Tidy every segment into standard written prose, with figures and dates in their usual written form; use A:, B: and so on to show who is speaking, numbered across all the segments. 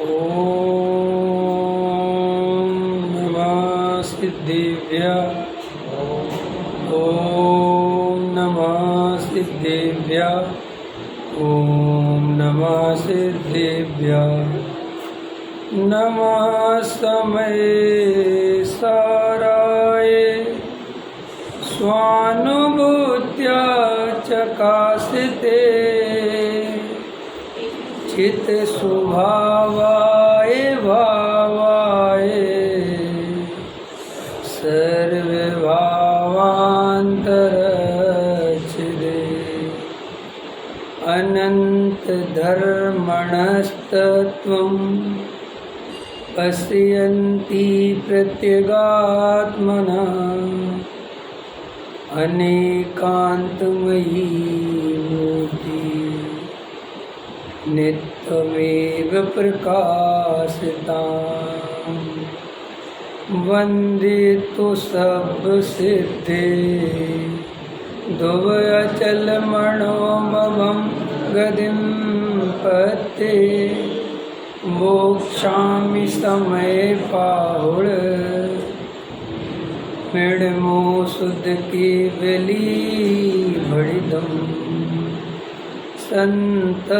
A: ॐ नमः सिद्धेभ्यः। ॐ नमः सिद्धेभ्यः। ॐ नमः सिद्धेभ्यः। नमः समय साराय स्वानुभूत्या चकासिते चित स्वभावाय भावाय सर्वभावान्तरच्छिदे अनंत धर्मणस्तत्वं पश्यन्ति प्रत्यगात्मना अनेकान्तमयी मूर्ति नित्यमेव प्रकाशितां वन्दे तु सर्वसिद्धे ध्रुवचलमणोमभं गतिं पते मोक्षामि समये पाहुल मृण्मो शुद्ध केवली भड़िदम संतप्ते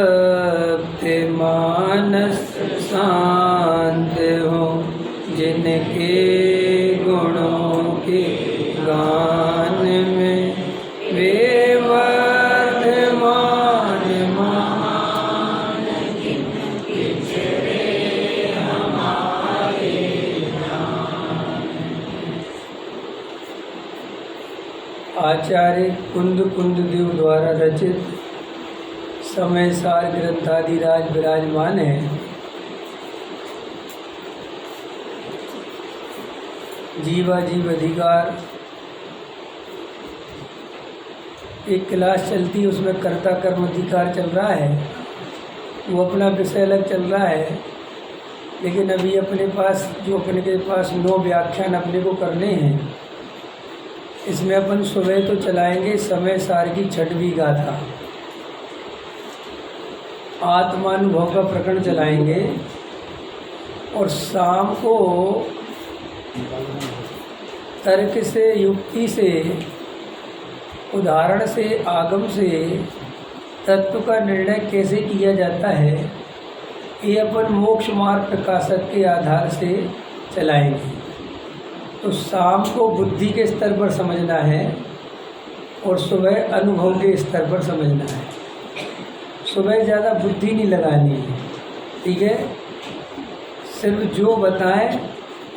A: मानस शांत हो जिनके गुणों के गान में वे वर्धमान मान जिनके चले हमारे आचार्य कुंद देव द्वारा रचित समय सार ग्रंथादिराज विराजमान है। जीवा जीव अधिकार एक क्लास चलती है, उसमें कर्ता कर्म अधिकार चल रहा है। वो अपना विषय अलग चल रहा है, लेकिन अभी अपने पास अपने के पास 9 व्याख्यान अपने को करने हैं। इसमें अपन सुबह तो चलाएंगे समय सार की 6वीं गाथा, आत्मानुभव का प्रकरण चलाएंगे, और शाम को तर्क से, युक्ति से, उदाहरण से, आगम से तत्व का निर्णय कैसे किया जाता है, ये अपन मोक्ष मार्ग प्रकाशक के आधार से चलाएंगे। तो शाम को बुद्धि के स्तर पर समझना है और सुबह अनुभव के स्तर पर समझना है। सुबह ज़्यादा बुद्धि नहीं लगानी है, ठीक है। सिर्फ जो बताएं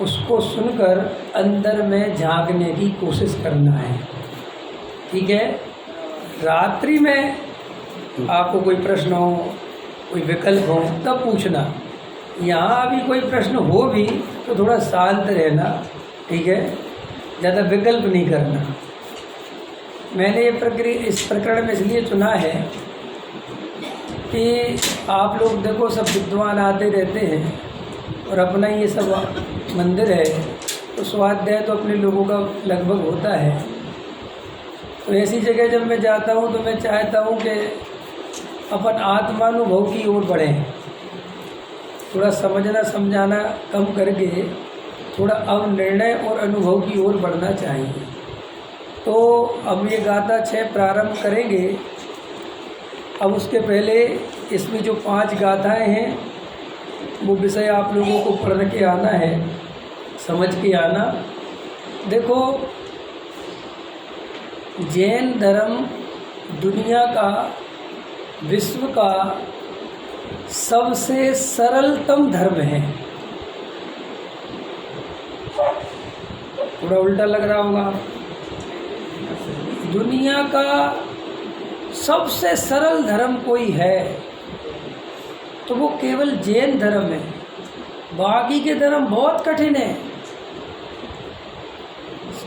A: उसको सुनकर अंदर में झांकने की कोशिश करना है, ठीक है। रात्रि में आपको कोई प्रश्न हो, कोई विकल्प हो, तब पूछना। यहाँ अभी कोई प्रश्न हो भी तो थोड़ा शांत रहना, ठीक है, ज़्यादा विकल्प नहीं करना। मैंने ये इस प्रकरण में इसलिए चुना है कि आप लोग देखो, सब विद्वान आते रहते हैं और अपना ये सब मंदिर है, तो स्वाध्याय तो अपने लोगों का लगभग होता है। तो ऐसी जगह जब मैं जाता हूँ तो मैं चाहता हूँ कि अपन आत्मानुभव की ओर बढ़ें, थोड़ा समझना समझाना कम करके थोड़ा अब निर्णय और अनुभव की ओर बढ़ना चाहिए। तो अब ये गाथा 6 प्रारंभ करेंगे। अब उसके पहले इसमें जो 5 गाथाएं हैं वो विषय आप लोगों को पढ़ के आना है, समझ के आना। देखो, जैन धर्म दुनिया का, विश्व का सबसे सरलतम धर्म है। थोड़ा उल्टा लग रहा होगा। दुनिया का सबसे सरल धर्म कोई है तो वो केवल जैन धर्म है। बाकी के धर्म बहुत कठिन है,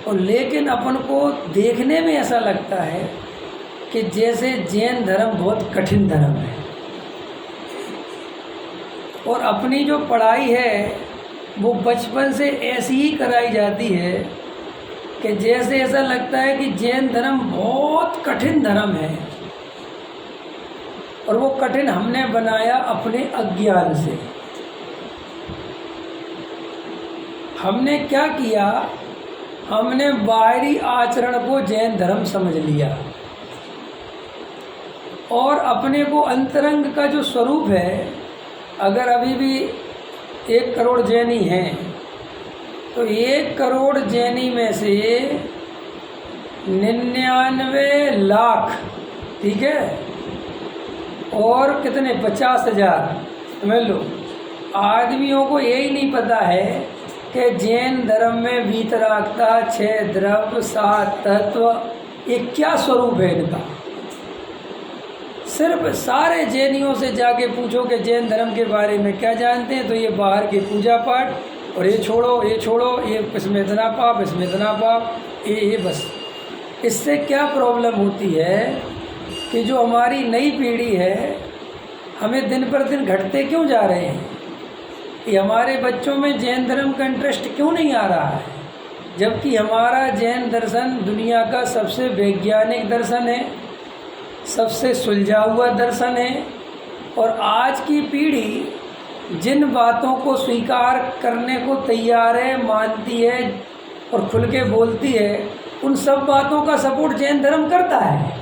A: और लेकिन अपन को देखने में ऐसा लगता है कि जैसे जैन धर्म बहुत कठिन धर्म है। और अपनी जो पढ़ाई है वो बचपन से ऐसी ही कराई जाती है कि जैसे ऐसा लगता है कि जैन धर्म बहुत कठिन धर्म है, और वो कठिन हमने बनाया अपने अज्ञान से। हमने क्या किया, हमने बाहरी आचरण को जैन धर्म समझ लिया और अपने को अंतरंग का जो स्वरूप है, अगर अभी भी 1 करोड़ जैनी हैं तो 1 करोड़ जैनी में से 99 लाख, ठीक है, और कितने 50,000 समझ लो आदमियों को यही नहीं पता है कि जैन धर्म में वीतरागता, 6 द्रव्य, 7 तत्व, ये क्या स्वरूप है इनका। सिर्फ सारे जैनियों से जाके पूछो कि जैन धर्म के बारे में क्या जानते हैं, तो ये बाहर के पूजा पाठ और ये छोड़ो, ये इसमें इतना पाप, इसमें इतना पाप, ये बस। इससे क्या प्रॉब्लम होती है कि जो हमारी नई पीढ़ी है, हमें दिन पर दिन घटते क्यों जा रहे हैं, कि हमारे बच्चों में जैन धर्म का इंटरेस्ट क्यों नहीं आ रहा है, जबकि हमारा जैन दर्शन दुनिया का सबसे वैज्ञानिक दर्शन है, सबसे सुलझा हुआ दर्शन है। और आज की पीढ़ी जिन बातों को स्वीकार करने को तैयार है, मानती है और खुल के बोलती है, उन सब बातों का सपोर्ट जैन धर्म करता है।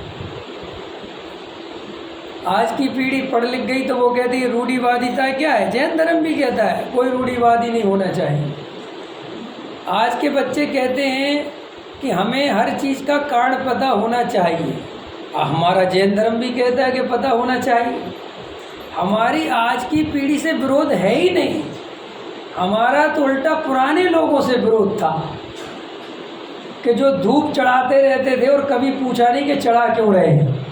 A: आज की पीढ़ी पढ़ लिख गई तो वो कहती है रूढ़िवादिता क्या है, जैन धर्म भी कहता है कोई रूढ़िवादी नहीं होना चाहिए। आज के बच्चे कहते हैं कि हमें हर चीज़ का कारण पता होना चाहिए, हमारा जैन धर्म भी कहता है कि पता होना चाहिए। हमारी आज की पीढ़ी से विरोध है ही नहीं, हमारा तो उल्टा पुराने लोगों से विरोध था कि जो धूप चढ़ाते रहते थे और कभी पूछा नहीं कि चढ़ा क्यों रहे हैं,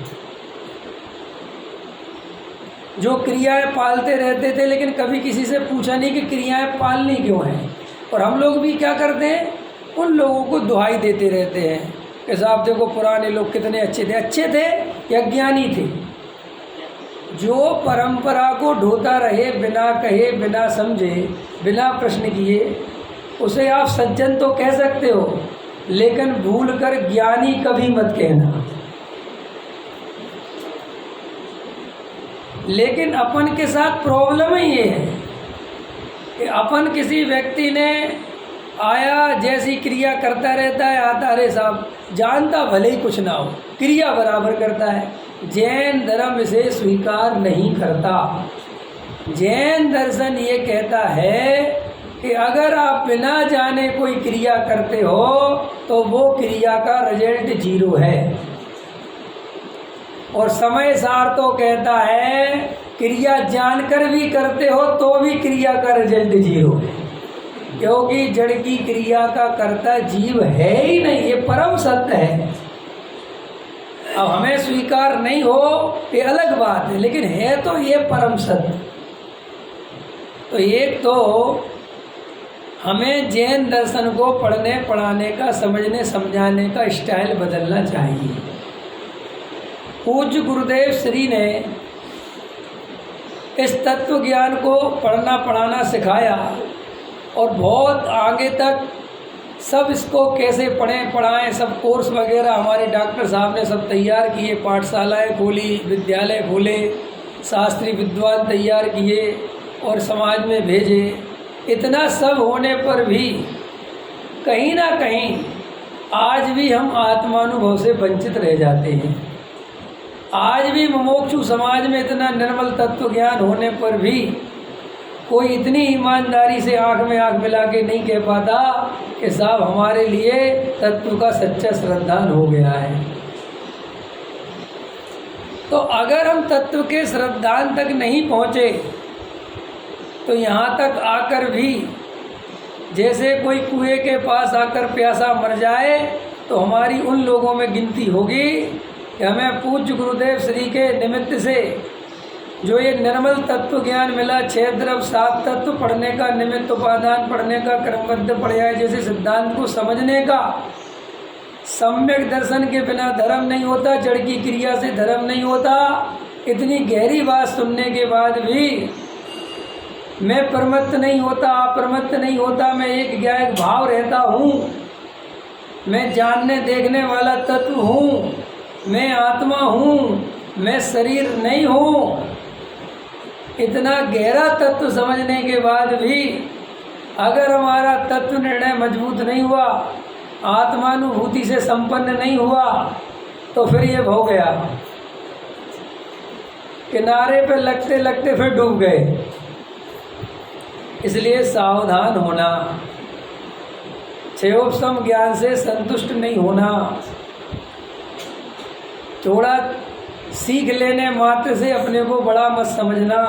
A: जो क्रियाएं पालते रहते थे लेकिन कभी किसी से पूछा नहीं कि क्रियाएं पालनी क्यों हैं। और हम लोग भी क्या करते हैं, उन लोगों को दुहाई देते रहते हैं कि साहब देखो पुराने लोग कितने अच्छे थे या ज्ञानी थे। जो परंपरा को ढोता रहे बिना कहे, बिना समझे, बिना प्रश्न किए, उसे आप सज्जन तो कह सकते हो, लेकिन भूलकर ज्ञानी कभी मत कहना। लेकिन अपन के साथ प्रॉब्लम ही ये है कि अपन किसी व्यक्ति ने आया जैसी क्रिया करता रहता है, आता अरे साहब जानता भले ही कुछ ना हो, क्रिया बराबर करता है। जैन धर्म इसे स्वीकार नहीं करता। जैन दर्शन ये कहता है कि अगर आप बिना जाने कोई क्रिया करते हो तो वो क्रिया का रिजल्ट 0 है। और समय सार तो कहता है क्रिया जानकर भी करते हो तो भी क्रिया का रिजल्ट 0 है, क्योंकि जड़ की क्रिया का कर्ता जीव है ही नहीं, ये परम सत्य है। अब हमें स्वीकार नहीं हो ये अलग बात है, लेकिन है तो ये परम सत्य। तो एक तो हमें जैन दर्शन को पढ़ने पढ़ाने का, समझने समझाने का स्टाइल बदलना चाहिए। पूज्य गुरुदेव श्री ने इस तत्व ज्ञान को पढ़ना पढ़ाना सिखाया और बहुत आगे तक सब इसको कैसे पढ़ें पढ़ाएं, सब कोर्स वगैरह हमारे डॉक्टर साहब ने सब तैयार किए, पाठशालाएं खोली, विद्यालय खोले, शास्त्री विद्वान तैयार किए और समाज में भेजे। इतना सब होने पर भी कहीं ना कहीं आज भी हम आत्मानुभव से वंचित रह जाते हैं। आज भी मुमुक्षु समाज में इतना निर्मल तत्व ज्ञान होने पर भी कोई इतनी ईमानदारी से आँख में आँख मिला के नहीं कह पाता कि साहब हमारे लिए तत्व का सच्चा श्रद्धान हो गया है। तो अगर हम तत्व के श्रद्धान तक नहीं पहुँचे तो यहाँ तक आकर भी जैसे कोई कुएं के पास आकर प्यासा मर जाए तो हमारी उन लोगों में गिनती होगी कि हमें पूज्य गुरुदेव श्री के निमित्त से जो ये निर्मल तत्व ज्ञान मिला, 6 द्रव्य 7 तत्व पढ़ने का, निमित्त उपादान पढ़ने का, क्रमबद्ध पर्याय जैसे सिद्धांत को समझने का। सम्यक दर्शन के बिना धर्म नहीं होता, जड़ की क्रिया से धर्म नहीं होता। इतनी गहरी बात सुनने के बाद भी मैं प्रमत्त नहीं होता, अप्रमत्त नहीं होता, मैं एक ज्ञायक भाव रहता हूँ, मैं जानने देखने वाला तत्व हूँ, मैं आत्मा हूँ, मैं शरीर नहीं हूँ। इतना गहरा तत्व समझने के बाद भी अगर हमारा तत्व निर्णय मजबूत नहीं हुआ, आत्मानुभूति से संपन्न नहीं हुआ, तो फिर ये हो गया, किनारे पे लगते लगते फिर डूब गए। इसलिए सावधान होना, क्षयोपशम ज्ञान से संतुष्ट नहीं होना, थोड़ा सीख लेने मात्र से अपने को बड़ा मत समझना,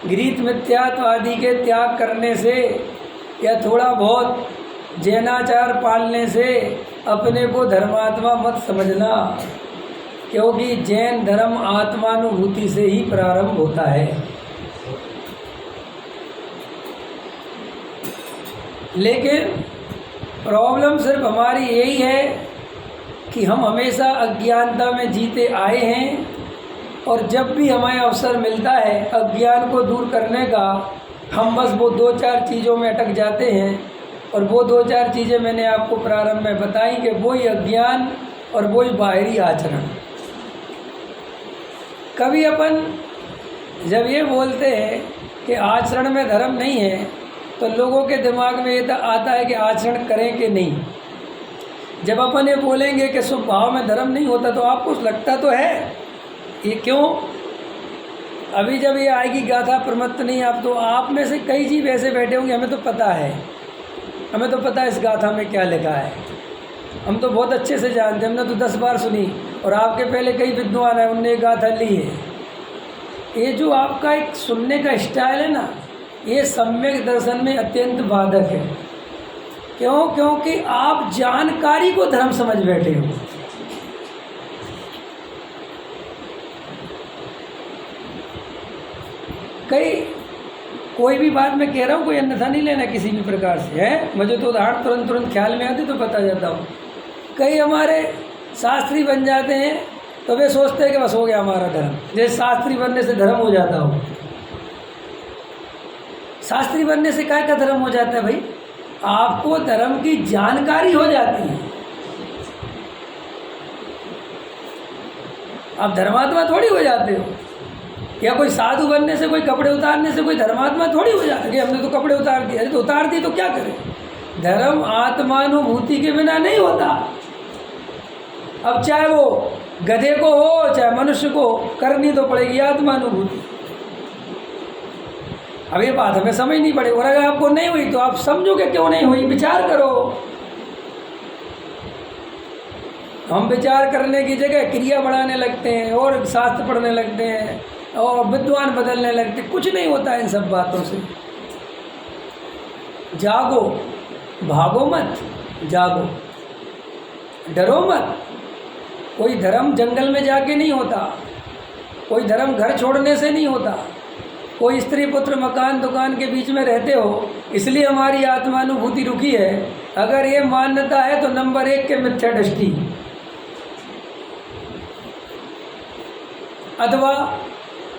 A: गृहीत मिथ्यात्व आदि के त्याग करने से या थोड़ा बहुत जैनाचार पालने से अपने को धर्मात्मा मत समझना, क्योंकि जैन धर्म आत्मानुभूति से ही प्रारंभ होता है। लेकिन प्रॉब्लम सिर्फ हमारी यही है कि हम हमेशा अज्ञानता में जीते आए हैं, और जब भी हमें अवसर मिलता है अज्ञान को दूर करने का, हम बस वो 2-4 चीज़ों में अटक जाते हैं। और वो 2-4 चीज़ें मैंने आपको प्रारंभ में बताई कि वही अज्ञान और वही बाहरी आचरण। कभी अपन जब ये बोलते हैं कि आचरण में धर्म नहीं है, तो लोगों के दिमाग में ये आता है कि आचरण करें कि नहीं। जब अपन ये बोलेंगे कि स्वभाव में धर्म नहीं होता, तो आपको लगता तो है ये क्यों? अभी जब ये आएगी गाथा प्रमत्त नहीं, आप तो आप में से कई जीव ऐसे बैठे होंगे, हमें तो पता है, हमें तो पता है इस गाथा में क्या लिखा है, हम तो बहुत अच्छे से जानते हैं, हमने तो 10 बार सुनी, और आपके पहले कई विद्वान हैं उनने गाथा ली है। ये जो आपका एक सुनने का स्टाइल है ना, ये सम्यक दर्शन में अत्यंत बाधक है। क्यों? क्योंकि आप जानकारी को धर्म समझ बैठे हो। कोई भी बात मैं कह रहा हूँ, कोई अन्यथा नहीं लेना किसी भी प्रकार से, है। मुझे तो उदाहरण तुरंत ख्याल में आते तो बता जाता हूँ। कई हमारे शास्त्री बन जाते हैं तो वे सोचते हैं कि बस हो गया हमारा धर्म, जैसे शास्त्री बनने से धर्म हो जाता हो। शास्त्री बनने से क्या धर्म हो जाता है भाई? आपको धर्म की जानकारी हो जाती है। आप धर्मात्मा थोड़ी हो जाते हो, या कोई साधु बनने से, कोई कपड़े उतारने से कोई धर्मात्मा थोड़ी हो जाता है कि हमने तो कपड़े उतार दिए। अरे तो उतार दिए तो क्या करें? धर्म आत्मानुभूति के बिना नहीं होता। अब चाहे वो गधे को हो चाहे मनुष्य को, करनी तो पड़ेगी आत्मानुभूति। अब ये बात हमें समझनी पड़ेगी, और अगर आपको नहीं हुई तो आप समझोगे क्यों नहीं हुई, विचार करो। हम विचार करने की जगह क्रिया बढ़ाने लगते हैं और शास्त्र पढ़ने लगते हैं और विद्वान बदलने लगते, कुछ नहीं होता इन सब बातों से। जागो, भागो मत, जागो, डरो मत। कोई धर्म जंगल में जाके नहीं होता, कोई धर्म घर छोड़ने से नहीं होता, कोई स्त्री पुत्र मकान दुकान के बीच में रहते हो इसलिए हमारी आत्मानुभूति रुकी है। अगर ये मान्यता है तो नंबर 1 के मिथ्या दृष्टि, अथवा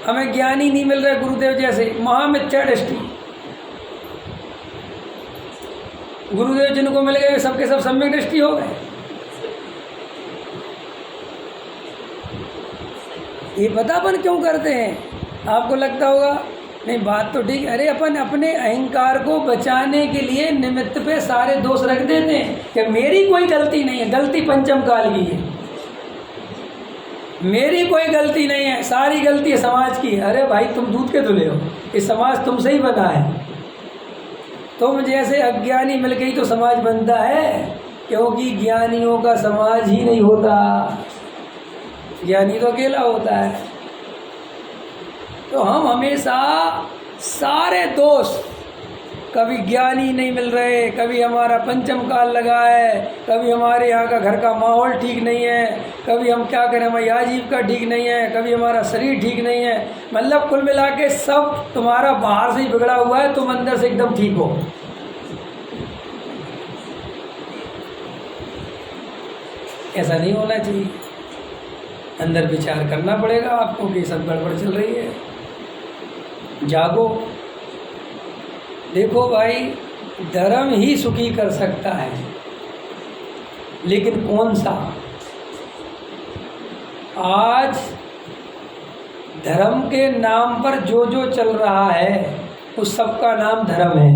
A: हमें ज्ञान ही नहीं मिल रहा गुरुदेव जैसे, महामिथ्या दृष्टि। गुरुदेव जिनको मिल गए सबके सब सम्यक दृष्टि हो गए। ये पता अपन क्यों करते हैं? आपको लगता होगा नहीं बात तो ठीक है, अरे अपन अपने अहंकार को बचाने के लिए निमित्त पे सारे दोष रख देते हैं कि मेरी कोई गलती नहीं है, गलती पंचम काल की है, मेरी कोई गलती नहीं है, सारी गलती समाज की है। अरे भाई तुम दूध के धुले हो, ये समाज तुमसे ही बना है। तुम जैसे अज्ञानी मिल गई तो समाज बनता है, क्योंकि ज्ञानियों का समाज ही नहीं होता, ज्ञानी तो अकेला होता है। तो हम हमेशा सारे दोष, कभी ज्ञानी नहीं मिल रहे, कभी हमारा पंचम काल लगा है, कभी हमारे यहाँ का घर का माहौल ठीक नहीं है, कभी हम क्या करें हमारी आजीविका ठीक नहीं है, कभी हमारा शरीर ठीक नहीं है, मतलब कुल मिला के सब तुम्हारा बाहर से ही बिगड़ा हुआ है, तुम अंदर से एकदम ठीक हो। ऐसा नहीं होना चाहिए। अंदर विचार करना पड़ेगा आपको कि सब गड़बड़ चल रही है। जागो, देखो भाई धर्म ही सुखी कर सकता है, लेकिन कौन सा? आज धर्म के नाम पर जो जो चल रहा है उस सब का नाम धर्म है।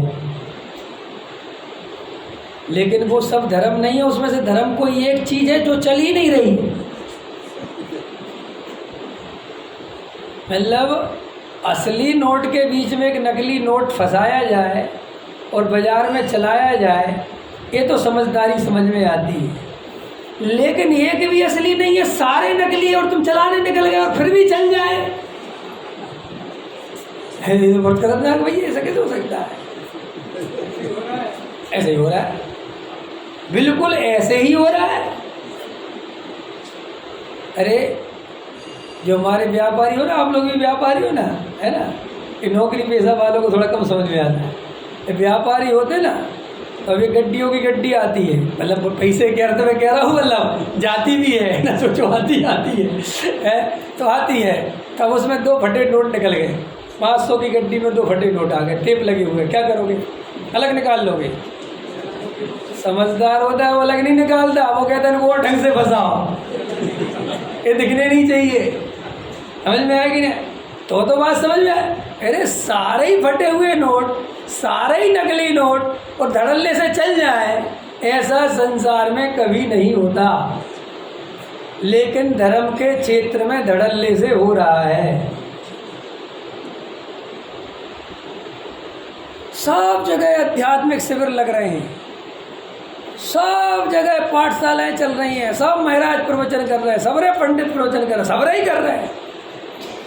A: लेकिन वो सब धर्म नहीं है, उसमें से धर्म कोई एक चीज़ है जो चल ही नहीं रही। मतलब असली नोट के बीच में एक नकली नोट फंसाया जाए और बाज़ार में चलाया जाए, ये तो समझदारी समझ में आती है। लेकिन एक भी असली नहीं है, सारे नकली है और तुम चलाने निकल गए और फिर भी चल जाए, ये तो बहुत खतरनाक भैया। ऐसा कैसे हो सकता है? ऐसे ही हो रहा है, बिल्कुल ऐसे ही हो रहा है। अरे जो हमारे व्यापारी हो ना, आप लोग भी व्यापारी हो ना, है ना, कि नौकरी पेशा वालों को थोड़ा कम समझ में आता है। व्यापारी होते ना, तो अभी गड्डियों की गड्डी आती है, मतलब पैसे के अर्थ में कह रहा हूँ, मतलब जाती भी है ना, सोचो आती है तो आती है। तब उसमें 2 फटे नोट निकल गए, 500 की गड्डी में 2 फटे नोट आ गए, टेप लगे हुए, क्या करोगे? अलग निकाल लोगे? समझदार होता है वो अलग नहीं निकालता, वो कहता है वो ढंग से फंसाओ, ये दिखने नहीं चाहिए। समझ में आया कि नहीं? तो बात समझ में आया। अरे सारे ही फटे हुए नोट, सारे ही नकली नोट और धड़ल्ले से चल जाए, ऐसा संसार में कभी नहीं होता। लेकिन धर्म के क्षेत्र में धड़ल्ले से हो रहा है। सब जगह आध्यात्मिक शिविर लग रहे हैं, सब जगह पाठशालाएं चल रही हैं, सब महाराज प्रवचन कर रहे हैं, सबरे पंडित प्रवचन कर रहे हैं, सबरे ही कर रहे हैं।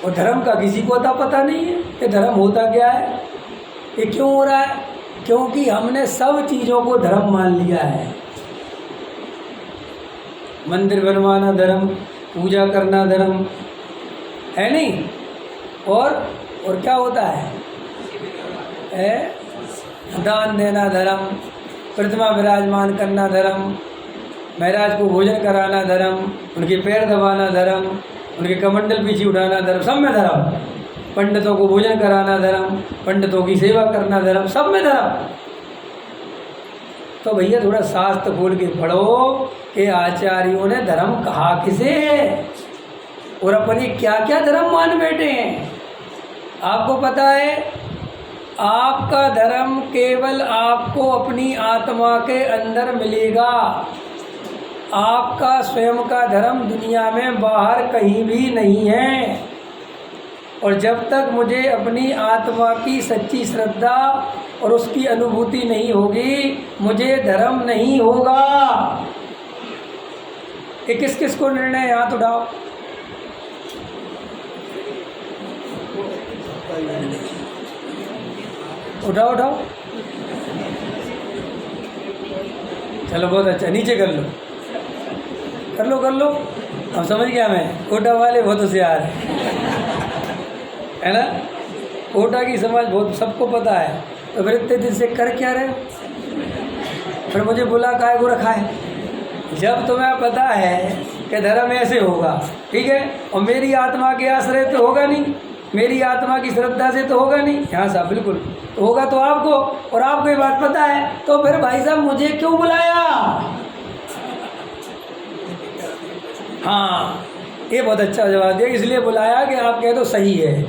A: और धर्म का किसी को पता नहीं है कि धर्म होता क्या है, ये क्यों हो रहा है? क्योंकि हमने सब चीज़ों को धर्म मान लिया है। मंदिर बनवाना धर्म, पूजा करना धर्म है नहीं, और क्या होता है? दान देना धर्म, प्रतिमा विराजमान करना धर्म, महाराज को भोजन कराना धर्म, उनके पैर दबाना धर्म, उनके कमंडल पीछे उठाना धर्म, सब में धर्म। पंडितों को भोजन कराना धर्म, पंडितों की सेवा करना धर्म, सब में धर्म। तो भैया थोड़ा शास्त्र खोल के पढ़ो कि आचार्यों ने धर्म कहा किसे है और अपन ये क्या क्या धर्म मान बैठे हैं। आपको पता है, आपका धर्म केवल आपको अपनी आत्मा के अंदर मिलेगा। आपका स्वयं का धर्म दुनिया में बाहर कहीं भी नहीं है। और जब तक मुझे अपनी आत्मा की सच्ची श्रद्धा और उसकी अनुभूति नहीं होगी, मुझे धर्म नहीं होगा। ये किस किस को निर्णय है? हाथ उठाओ। उठाओ उठाओ, चलो बहुत अच्छा, नीचे कर लो कर लो कर लो। अब समझ गया मैं, कोटा वाले बहुत होशियार है ना, कोटा की समाज बहुत सबको पता है। तो फिर इतने दिन से कर क्या रहे, फिर मुझे बुला काहे को रखा है? जब तुम्हें पता है कि धर्म ऐसे होगा, ठीक है, और मेरी आत्मा के आश्रय तो होगा नहीं, मेरी आत्मा की श्रद्धा से तो होगा नहीं। हाँ साहब बिल्कुल, तो होगा तो आपको, और आपको ये बात पता है, तो फिर भाई साहब मुझे क्यों बुलाया? हाँ, ये बहुत अच्छा जवाब दिया, इसलिए बुलाया कि आप कह दो सही है।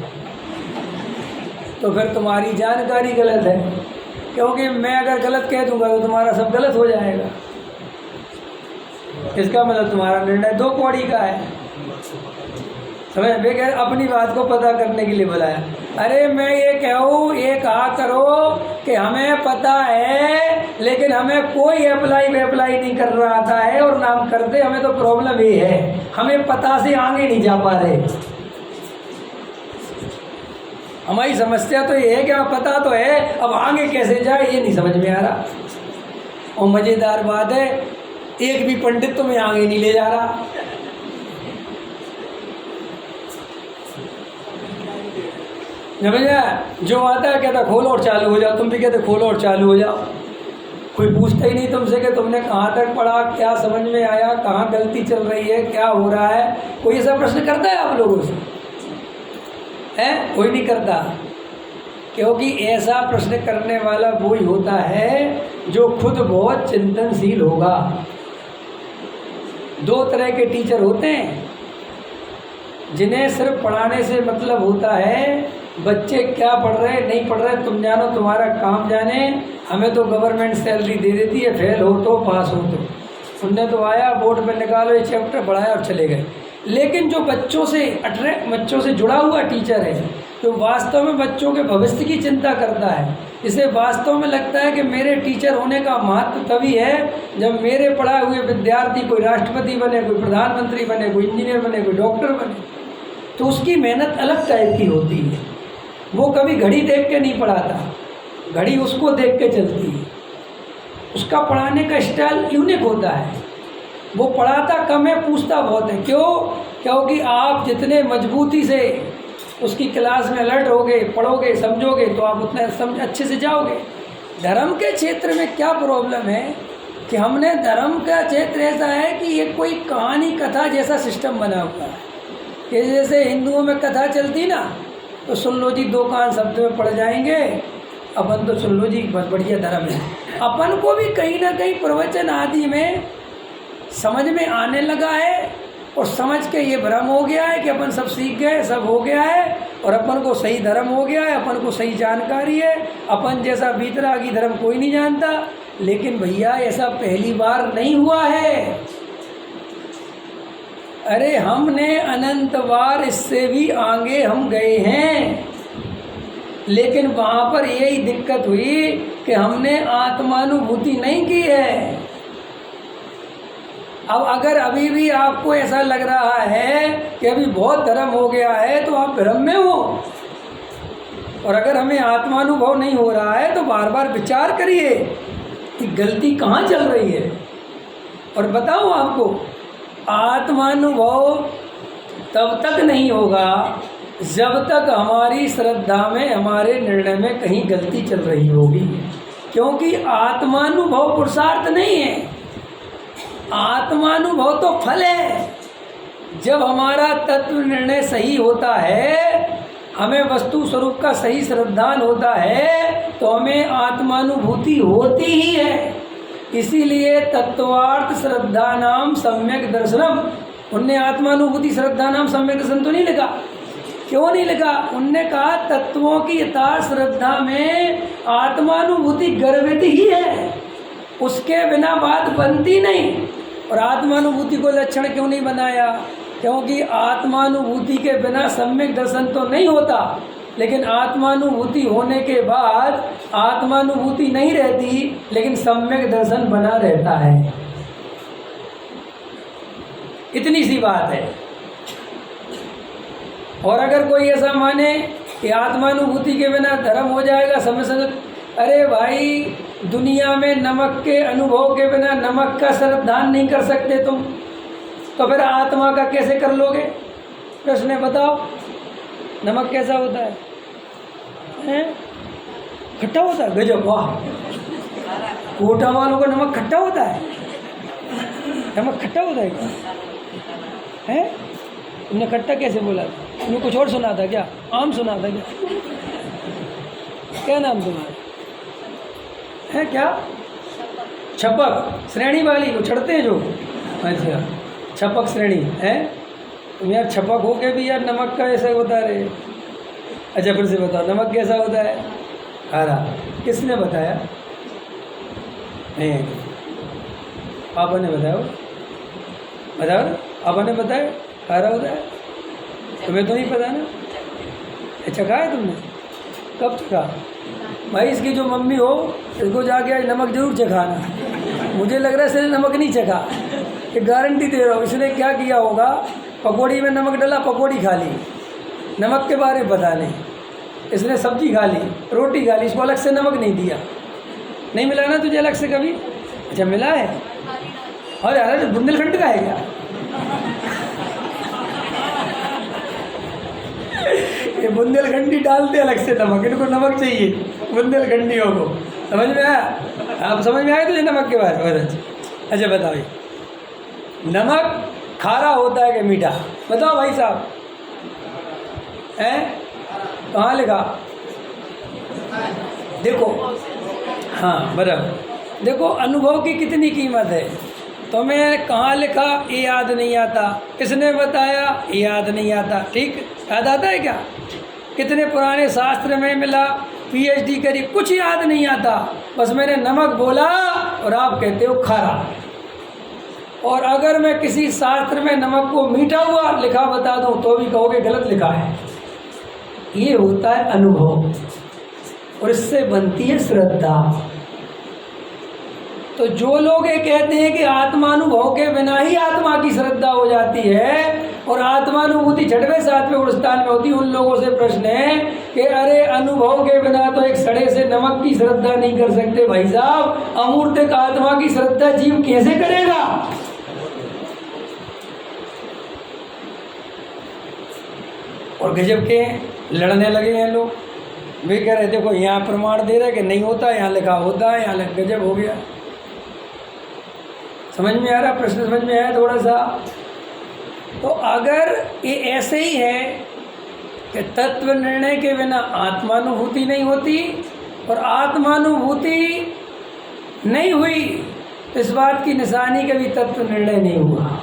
A: तो फिर तुम्हारी जानकारी गलत है, क्योंकि मैं अगर गलत कह दूंगा तो तुम्हारा सब गलत हो जाएगा। इसका मतलब तुम्हारा निर्णय 2 कौड़ी का है। समझ बगैर अपनी बात को पता करने के लिए बुलाया। अरे मैं ये कहूँ, ये कहा करो कि हमें पता है लेकिन हमें कोई अप्लाई नहीं कर रहा आता है, और नाम करते हमें तो प्रॉब्लम ये है, हमें पता से आगे नहीं जा पा रहे। हमारी समस्या तो ये है कि पता तो है, अब आगे कैसे जाए ये नहीं समझ में आ रहा। और मज़ेदार बात है, एक भी पंडित तुम्हें आगे नहीं ले जा रहा। भैया जो आता है कहता खोलो और चालू हो जाओ, तुम भी कहते खोलो और चालू हो जाओ। कोई पूछता ही नहीं तुमसे कि तुमने कहाँ तक पढ़ा, क्या समझ में आया, कहाँ गलती चल रही है, क्या हो रहा है। कोई ऐसा प्रश्न करता है आप लोगों से? है कोई नहीं करता, क्योंकि ऐसा प्रश्न करने वाला वो ही होता है जो खुद बहुत चिंतनशील होगा। 2 तरह के टीचर होते हैं, जिन्हें सिर्फ पढ़ाने से मतलब होता है, बच्चे क्या पढ़ रहे हैं नहीं पढ़ रहे तुम जानो, तुम्हारा काम जाने। हमें तो गवर्नमेंट सैलरी दे देती है, फेल हो तो पास हो तो। उनने तो आया बोर्ड पे निकालो ये चैप्टर पढ़ाया और चले गए। लेकिन जो बच्चों से जुड़ा हुआ टीचर है, जो वास्तव में बच्चों के भविष्य की चिंता करता है, इसे वास्तव में लगता है कि मेरे टीचर होने का महत्व तभी है जब मेरे पढ़ाए हुए विद्यार्थी कोई राष्ट्रपति बने, कोई प्रधानमंत्री बने, कोई इंजीनियर बने, कोई डॉक्टर बने, तो उसकी मेहनत अलग टाइप की होती है। वो कभी घड़ी देख के नहीं पढ़ाता, घड़ी उसको देख के चलती है। उसका पढ़ाने का स्टाइल यूनिक होता है। वो पढ़ाता कम है, पूछता बहुत है। क्यों? क्योंकि आप जितने मजबूती से उसकी क्लास में अलर्ट होगे, पढ़ोगे, समझोगे, तो आप उतना अच्छे से जाओगे। धर्म के क्षेत्र में क्या प्रॉब्लम है कि हमने धर्म का क्षेत्र ऐसा है कि ये कोई कहानी कथा जैसा सिस्टम बना हुआ है कि जैसे हिंदुओं में कथा चलती ना, तो सुन लो जी 2 कान शब्द में पड़ जाएंगे, अपन तो सुन लो जी बहुत बढ़िया धर्म है। अपन को भी कहीं ना कहीं प्रवचन आदि में समझ में आने लगा है, और समझ के ये भ्रम हो गया है कि अपन सब सीख गए, सब हो गया है, और अपन को सही धर्म हो गया है, अपन को सही जानकारी है, अपन जैसा वीतरागी धर्म कोई नहीं जानता। लेकिन भैया ऐसा पहली बार नहीं हुआ है। अरे हमने अनंत बार इससे भी आगे हम गए हैं, लेकिन वहाँ पर यही दिक्कत हुई कि हमने आत्मानुभूति नहीं की है। अब अगर अभी भी आपको ऐसा लग रहा है कि अभी बहुत धर्म हो गया है, तो आप भ्रम में हो। और अगर हमें आत्मानुभव नहीं हो रहा है तो बार बार विचार करिए कि गलती कहाँ चल रही है। और बताऊँ आपको, आत्मानुभव तब तक नहीं होगा जब तक हमारी श्रद्धा में, हमारे निर्णय में कहीं गलती चल रही होगी। क्योंकि आत्मानुभव पुरुषार्थ नहीं है, आत्मानुभव तो फल है। जब हमारा तत्व निर्णय सही होता है, हमें वस्तु स्वरूप का सही श्रद्धान होता है, तो हमें आत्मानुभूति होती ही है। इसीलिए तत्वार्थ श्रद्धा नाम सम्यक दर्शनम, उनने आत्मानुभूति श्रद्धा नाम सम्यक दर्शन तो नहीं लिखा। क्यों नहीं लिखा? उनने कहा तत्वों की यथार्थ श्रद्धा में आत्मानुभूति गर्भित ही है, उसके बिना बात बनती नहीं। और आत्मानुभूति को लक्षण क्यों नहीं बनाया? क्योंकि आत्मानुभूति के बिना सम्यक दर्शन तो नहीं होता, लेकिन आत्मानुभूति होने के बाद आत्मानुभूति नहीं रहती, लेकिन सम्यक दर्शन बना रहता है। इतनी सी बात है। और अगर कोई ऐसा माने कि आत्मानुभूति के बिना धर्म हो जाएगा, समय अरे भाई, दुनिया में नमक के अनुभव के बिना नमक का श्रद्धान नहीं कर सकते तुम, तो फिर आत्मा का कैसे कर लोगे? प्रश्न है, बताओ। नमक कैसा होता है? खट्टा होता है। गजब, वाह। कोटा वालों का नमक खट्टा होता है? नमक खट्टा होता है क्या? है? तुमने खट्टा कैसे बोला? तुमने कुछ और सुना था क्या? आम सुना था क्या? क्या नाम तुम्हारा है? क्या? छपक श्रेणी वाली को चढ़ते हैं जो? अच्छा, छपक श्रेणी है। तुम यार छपक हो के भी यार नमक का ऐसा होता रहे। अच्छा, फिर से बताओ, नमक कैसा होता है? हरा। किसने बताया? नहीं, पापा ने बताया। बताओ, पापा ने बताया हरा होता है। तुम्हें तो नहीं पता ना? चखा है तुमने? कब चखा? भाई, इसकी जो मम्मी हो, इसको जाके आज नमक जरूर चखाना। मुझे लग रहा है इसने नमक नहीं चखा, ये गारंटी दे रहा हूँ। इसने क्या किया होगा, पकौड़ी में नमक डाला, पकौड़ी खा ली, नमक के बारे में पता नहीं। इसने सब्जी खा ली, रोटी खा ली, इसको अलग से नमक नहीं दिया। नहीं मिला ना तुझे अलग से कभी? अच्छा, मिला है। और यार बुंदेलखंड का है क्या? ये बुंदेलखंडी डालते अलग से नमक, इनको नमक चाहिए बुंदेलखंडियों को। समझ में आया? आप समझ में आया तुझे नमक के बारे में? अच्छा बताओ, ये नमक खारा होता है कि मीठा? बताओ भाई साहब, हैं? कहाँ लिखा? देखो, हाँ बराबर। देखो अनुभव की कितनी कीमत है। तो मैं कहाँ लिखा ये याद नहीं आता, किसने बताया ये याद नहीं आता। ठीक, याद आता है क्या? कितने पुराने शास्त्र में मिला, पीएचडी करी, कुछ याद नहीं आता, बस मैंने नमक बोला और आप कहते हो खारा। और अगर मैं किसी शास्त्र में नमक को मीठा हुआ लिखा बता दूं तो भी कहोगे गलत लिखा है। ये होता है अनुभव, और इससे बनती है श्रद्धा। तो जो लोग ये कहते हैं कि आत्मानुभव के बिना ही आत्मा की श्रद्धा हो जाती है और आत्मानुभूति छठवें सातवें गुण स्थान में होती, उन लोगों से प्रश्न है कि अरे अनुभव के बिना तो एक सड़े से नमक की श्रद्धा नहीं कर सकते भाई साहब, अमूर्तिक आत्मा की श्रद्धा जीव कैसे करेगा? और गजब के लड़ने लगे हैं लोग। वे कह रहे देखो यहाँ प्रमाण दे रहे कि नहीं होता, यहाँ लिखा होता है, यहाँ गजब हो गया। समझ में आ रहा प्रश्न? समझ में आया थोड़ा सा? तो अगर ये ऐसे ही है कि तत्व निर्णय के बिना आत्मानुभूति नहीं होती और आत्मानुभूति नहीं हुई तो इस बात की निशानी कभी तत्व निर्णय नहीं हुआ।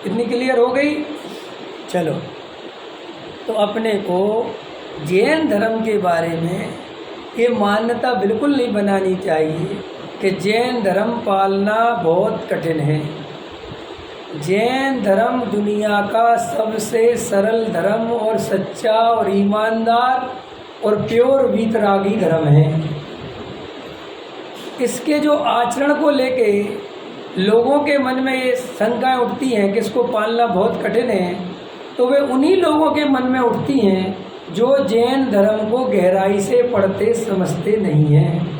A: इतनी क्लियर हो गई? चलो, तो अपने को जैन धर्म के बारे में ये मान्यता बिल्कुल नहीं बनानी चाहिए कि जैन धर्म पालना बहुत कठिन है। जैन धर्म दुनिया का सबसे सरल धर्म और सच्चा और ईमानदार और प्योर वीतरागी धर्म है। इसके जो आचरण को लेके लोगों के मन में ये शंकाएं उठती हैं कि इसको पालना बहुत कठिन है, तो वे उन्हीं लोगों के मन में उठती हैं जो जैन धर्म को गहराई से पढ़ते समझते नहीं हैं।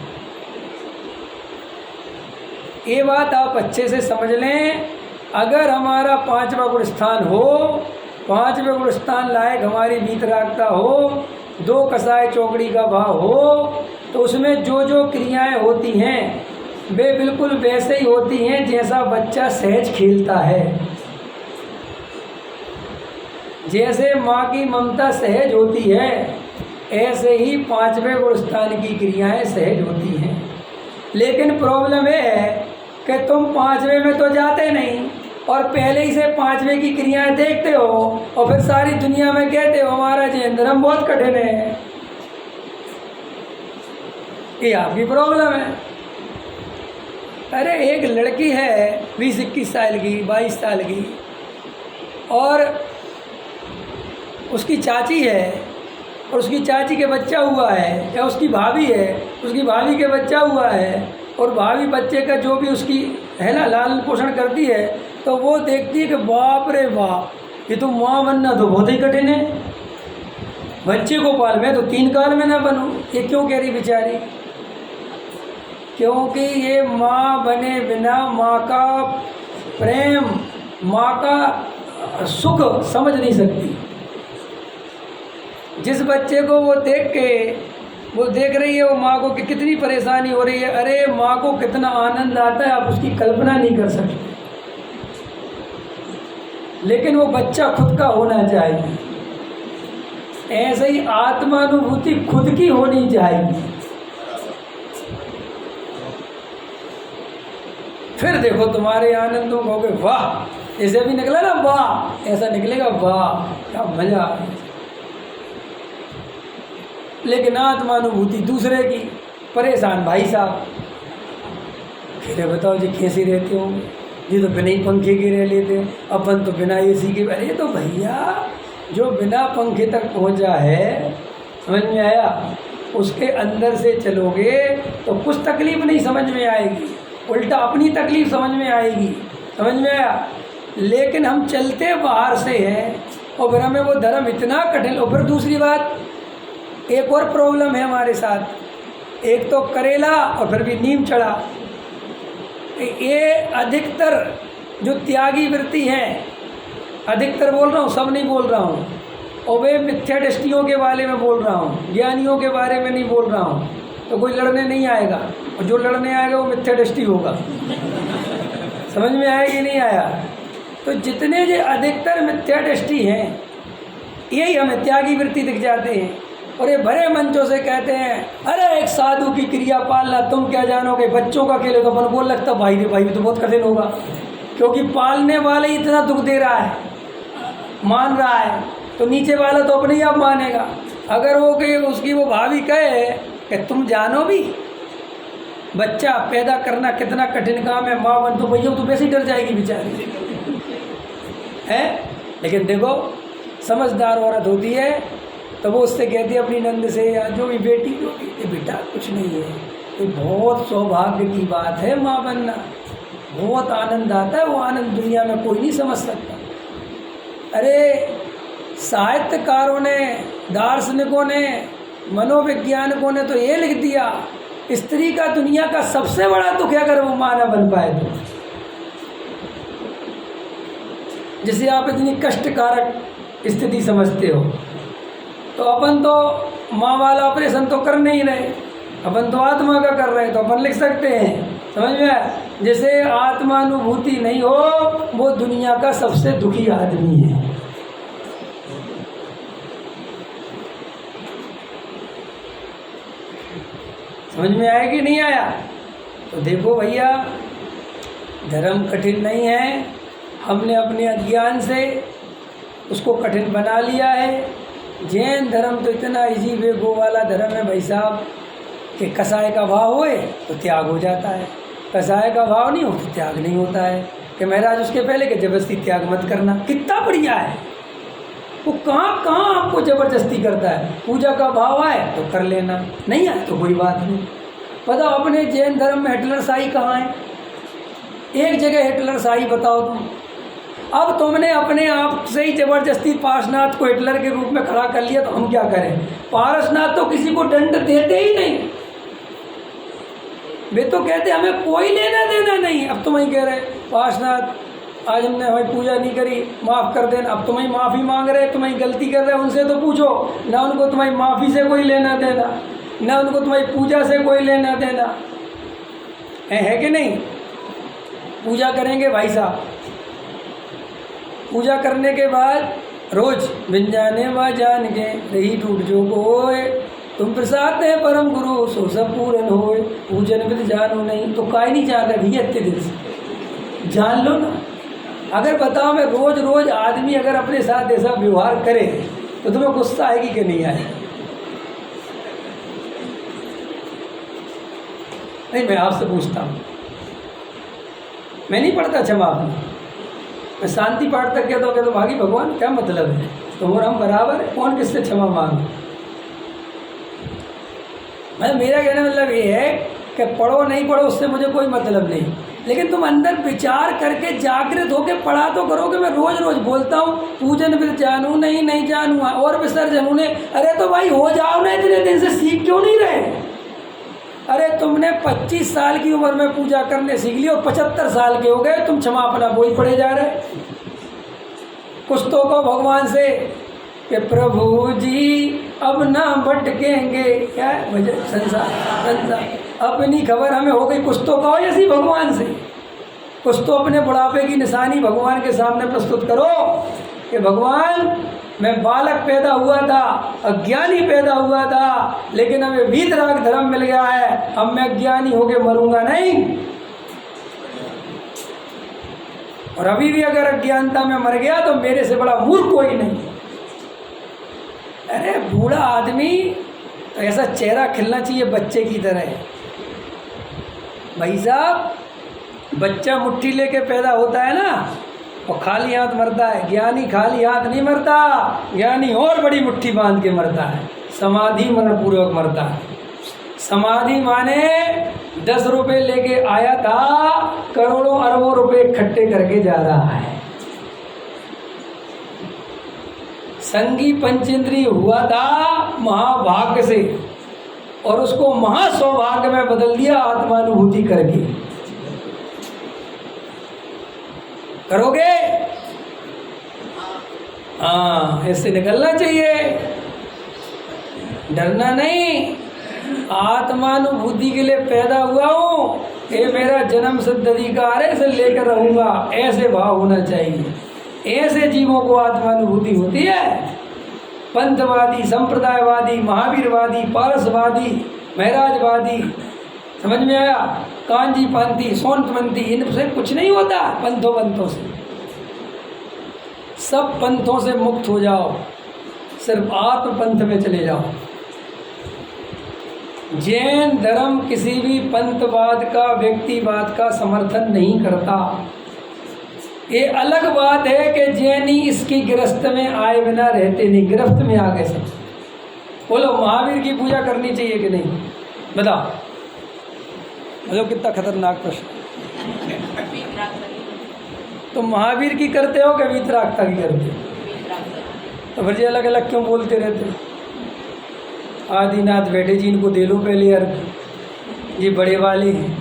A: ये बात आप अच्छे से समझ लें। अगर हमारा 5वां गुण स्थान हो, 5वें गुण स्थान लायक हमारी वीतरागता हो, 2 कसाय चौकड़ी का भाव हो, तो उसमें जो जो क्रियाएं होती हैं वे बिल्कुल वैसे ही होती हैं जैसा बच्चा सहज खेलता है। जैसे माँ की ममता सहज होती है, ऐसे ही 5वें गुण स्थान की क्रियाएं सहज होती हैं। लेकिन प्रॉब्लम ये है कि तुम 5वें में तो जाते नहीं और पहले ही से 5वें की क्रियाएं देखते हो और फिर सारी दुनिया में कहते हो हमारा जैन धर्म बहुत कठिन है। ये आपकी प्रॉब्लम है। अरे एक लड़की है 20-21 साल की, 22 साल की, और उसकी चाची है और उसकी चाची के बच्चा हुआ है, या उसकी भाभी है, उसकी भाभी के बच्चा हुआ है, और भाभी बच्चे का जो भी उसकी है ना लालन पोषण करती है, तो वो देखती है कि बाप रे बाप, ये तो माँ बनना तो बहुत ही कठिन है, बच्चे को पाल मैं तो 3 काल में ना बनूं। ये क्यों कह रही बेचारी? क्योंकि ये माँ बने बिना माँ का प्रेम, माँ का सुख समझ नहीं सकती। जिस बच्चे को वो देख रही है, वो माँ को कितनी परेशानी हो रही है, अरे माँ को कितना आनंद आता है आप उसकी कल्पना नहीं कर सकते। लेकिन वो बच्चा खुद का होना चाहिए। ऐसे ही आत्मानुभूति खुद की होनी चाहिए। फिर देखो तुम्हारे आनंदों को कहोगे वाह, ऐसे भी निकला ना वाह, ऐसा निकलेगा वाह क्या मजा आ गया। लेकिन आत्मानुभूति दूसरे की, परेशान भाई साहब। फिर बताओ जी कैसे रहते होंगे, ये तो बिना ही पंखे के रह लेते हैं, अपन तो बिना एसी के। अरे तो भैया जो बिना पंखे तक पहुंचा है, समझ में आया, उसके अंदर से चलोगे तो कुछ तकलीफ नहीं समझ में आएगी, उल्टा अपनी तकलीफ समझ में आएगी। समझ में आया? लेकिन हम चलते बाहर से हैं और फिर हमें वो धर्म इतना कठिन। और फिर दूसरी बात, एक और प्रॉब्लम है हमारे साथ, एक तो करेला और फिर भी नीम चढ़ा। ये अधिकतर जो त्यागी वृत्ति है, अधिकतर बोल रहा हूँ, सब नहीं बोल रहा हूँ, और वे मिथ्या दृष्टियों के बारे में बोल रहा हूँ, ज्ञानियों के बारे में नहीं बोल रहा हूँ। तो कोई लड़ने नहीं आएगा, और जो लड़ने आएगा वो मिथ्या दृष्टि होगा। समझ में आया कि नहीं आया? तो जितने जो अधिकतर मिथ्या दृष्टि हैं, यही हमें त्यागी वृत्ति दिख जाते हैं। और ये भरे मंचों से कहते हैं अरे एक साधु की क्रिया पालना तुम क्या जानोगे, बच्चों का खेले तो अपन बोल लगता भाई रे भाई तो बहुत कठिन होगा, क्योंकि पालने वाले ही इतना दुख दे रहा है। मान रहा है तो नीचे वाला तो अपने ही आप मानेगा। अगर वो कि उसकी वो भाभी कहे कि तुम जानो भी बच्चा पैदा करना कितना कठिन काम है, माँ बन तो भैया तो वैसे ही डर जाएगी बेचारी है। लेकिन देखो समझदार औरत होती है तो वो उससे कहती है अपनी नंद से या जो भी बेटी जो भी, बेटा कुछ नहीं है, ये बहुत सौभाग्य की बात है माँ बनना, बहुत आनंद आता है, वो आनंद दुनिया में कोई नहीं समझ सकता। अरे साहित्यकारों ने, दार्शनिकों ने, मनोवैज्ञानिकों ने तो ये लिख दिया, स्त्री का दुनिया का सबसे बड़ा दुख है अगर वो माँ न बन पाए तो। जिसे आप इतनी कष्टकारक स्थिति समझते हो, तो अपन तो माँ वाला ऑपरेशन तो कर नहीं रहे, अपन तो आत्मा का कर रहे हैं, तो अपन लिख सकते हैं, समझ में। जैसे आत्मानुभूति नहीं हो वो दुनिया का सबसे दुखी आदमी है। समझ में आया कि नहीं आया? तो देखो भैया, धर्म कठिन नहीं है, हमने अपने अज्ञान से उसको कठिन बना लिया है। जैन धर्म तो इतना इजी वे गो वाला धर्म है भाई साहब कि कसाय का भाव होए तो त्याग हो जाता है, कसाय का भाव नहीं हो तो त्याग नहीं होता है। कि महाराज उसके पहले कि जबरदस्ती त्याग मत करना, कितना बढ़िया है। वो कहाँ कहाँ आपको ज़बरदस्ती करता है। पूजा का भाव आए तो कर लेना, नहीं आए तो कोई बात नहीं। बताओ अपने जैन धर्म में हिटलर शाही कहाँ है? एक जगह हिटलर शाही बताओ तुम। अब तुमने अपने आप से ही ज़बरदस्ती पारसनाथ को हिटलर के रूप में खड़ा कर लिया तो हम क्या करें? पारसनाथ तो किसी को दंड देते ही नहीं, वे तो कहते हमें कोई लेना देना नहीं। अब तुम ही कह रहे पारसनाथ आज हमने हमारी पूजा नहीं करी, माफ़ कर देना। अब तुम्हें माफ़ी मांग रहे, तुम्हें गलती कर रहे, उनसे तो पूछो ना, उनको तुम्हारी माफ़ी से कोई लेना देना, ना उनको तुम्हारी पूजा से कोई लेना देना है कि नहीं? पूजा करेंगे भाई साहब, पूजा करने के बाद रोज बिन जाने व जान के रही टूट जो कोय, तुम प्रसाद है परम गुरु सो सब पूरन होए, पूजन विद जानो नहीं। तो काय नहीं जान रहे भैया इतने दिन से, जान लो ना। अगर बताओ मैं रोज रोज आदमी अगर अपने साथ ऐसा व्यवहार करे तो तुम्हें गुस्सा आएगी कि नहीं आएगी? नहीं, मैं आपसे पूछता हूँ, मैं नहीं पढ़ता क्षमा अपना, मैं शांति पाठ तक कहता हूँ, कहता भागी भगवान क्या मतलब है, तुम और हम बराबर है, कौन किससे क्षमा मांगे। मैं मेरा कहने मतलब ये है कि पढ़ो नहीं पढ़ो उससे मुझे कोई मतलब नहीं, लेकिन तुम अंदर विचार करके जागृत होकर पढ़ा तो करो कि मैं रोज रोज बोलता हूँ पूजन विद जानू नहीं जानू और विसर्जन ने। अरे तो भाई हो जाओ ना, इतने दिन से सीख क्यों नहीं रहे? अरे तुमने 25 साल की उम्र में पूजा करने सीख ली और 75 साल के हो गए, तुम क्षमा अपना बोई पड़े जा रहे। कुछ तो कहो भगवान से कि प्रभु जी अब ना भटकेंगे, क्या वजह संसार अपनी खबर हमें हो गई। कुछ तो कहो ऐसी भगवान से, कुछ तो अपने बुढ़ापे की निशानी भगवान के सामने प्रस्तुत करो कि भगवान मैं बालक पैदा हुआ था, अज्ञानी पैदा हुआ था, लेकिन हमें वीतराग धर्म मिल गया है, अब मैं अज्ञानी होके मरूंगा नहीं। और अभी भी अगर अज्ञानता में मर गया तो मेरे से बड़ा मूर्ख कोई नहीं। अरे बूढ़ा आदमी तो ऐसा चेहरा खिलना चाहिए बच्चे की तरह। भाई साहब, बच्चा मुट्ठी लेके पैदा होता है ना, और खाली हाथ मरता है। ज्ञानी खाली हाथ नहीं मरता, ज्ञानी और बड़ी मुट्ठी बांध के मरता है, समाधि मरण पूर्वक मरता है। समाधि माने 10 रुपये लेके आया था, करोड़ों अरबों रुपए इकट्ठे करके जा रहा है। संगी पंचेंद्रिय हुआ था महाभाग्य से, और उसको महासौभाग्य में बदल दिया आत्मानुभूति करके। करोगे? हाँ, ऐसे निकलना चाहिए, डरना नहीं। आत्मानुभूति के लिए पैदा हुआ हूँ, ये मेरा जन्म सिद्ध अधिकार है, इसे लेकर रहूंगा, ऐसे भाव होना चाहिए। ऐसे जीवों को आत्मानुभूति होती है। पंथवादी, संप्रदायवादी, महावीरवादी, पारसवादी, महराजवादी, समझ में आया? कांजी पंथी, सोनपंथी, इनसे कुछ नहीं होता। पंथों से सब पंथों से मुक्त हो जाओ, सिर्फ आत्म पंथ में चले जाओ। जैन धर्म किसी भी पंथवाद का, व्यक्तिवाद का समर्थन नहीं करता। ये अलग बात है कि जैनी इसकी गिरफ्त में आए बिना रहते नहीं, गिरफ्त में आ गए सब। बोलो महावीर की पूजा करनी चाहिए कि नहीं? बताओ। मतलब कितना खतरनाक प्रश्न। तो महावीर की करते हो कि वीतरागता की करते हो? तो फिर ये अलग अलग क्यों बोलते रहते हो? आदिनाथ बैठे जी, इनको दे लो पहले यार, ये बड़े वाले हैं,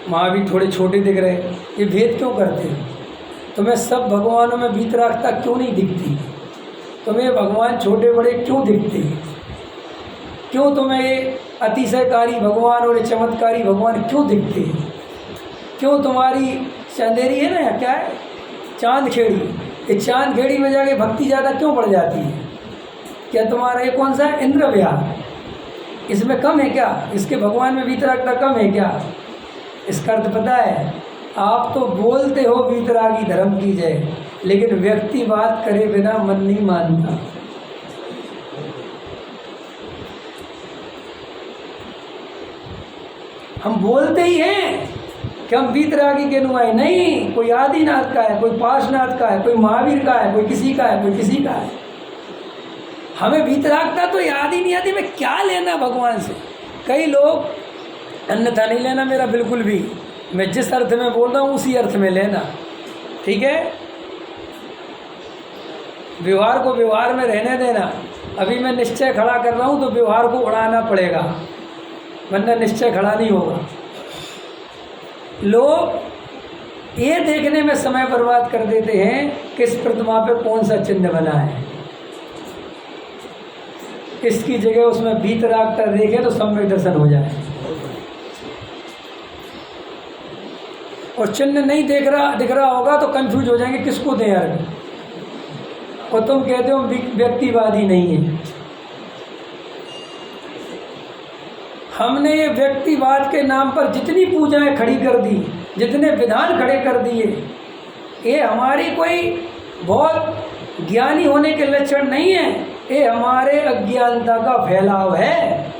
A: महावीर थोड़े छोटे दिख रहे, ये भेद क्यों करते हो? तुम्हें सब भगवानों में वीतरागता क्यों नहीं दिखती? तुम्हें भगवान छोटे बड़े क्यों दिखते हैं? क्यों तुम्हें ये अतिशयकारी भगवान और ये चमत्कारी भगवान क्यों दिखते हैं? क्यों तुम्हारी चंदेरी है ना, या क्या है, चांद खेड़ी, ये चांद खेड़ी में जाके भक्ति ज़्यादा क्यों बढ़ जाती है? क्या तुम्हारा ये कौन सा है, इंद्र विहार, इसमें कम है क्या? इसके भगवान में वीतरागता कम है क्या? इसका अर्थ पता है? आप तो बोलते हो वीतरागी धर्म की जय, लेकिन व्यक्तिवाद करे बिना मन नहीं मानता। हम बोलते ही हैं कि हम वीतरागी के अनुयायी नहीं। कोई आदिनाथ का है, कोई पार्श्वनाथ का है, कोई महावीर का है, कोई किसी का है, कोई किसी का है। हमें वीतरागता तो याद ही नहीं आती। मैं क्या लेना भगवान से? कई लोग अन्यथा नहीं लेना मेरा बिल्कुल भी, मैं जिस अर्थ में बोल रहा हूँ उसी अर्थ में लेना, ठीक है? व्यवहार को व्यवहार में रहने देना। अभी मैं निश्चय खड़ा कर रहा हूँ तो व्यवहार को उड़ाना पड़ेगा, वरना निश्चय खड़ा नहीं होगा। लोग ये देखने में समय बर्बाद कर देते हैं कि इस प्रतिमा पे कौन सा चिन्ह बना है, इसकी जगह उसमें वीतरागता देखे तो सम्यक दर्शन हो जाए। और चिन्ह नहीं दिख रहा होगा तो कंफ्यूज हो जाएंगे किसको दें यार। और तुम कहते हो व्यक्तिवादी नहीं है। हमने ये व्यक्तिवाद के नाम पर जितनी पूजाएं खड़ी कर दी, जितने विधान खड़े कर दिए, ये हमारी कोई बहुत ज्ञानी होने के लक्षण नहीं है, ये हमारे अज्ञानता का फैलाव है।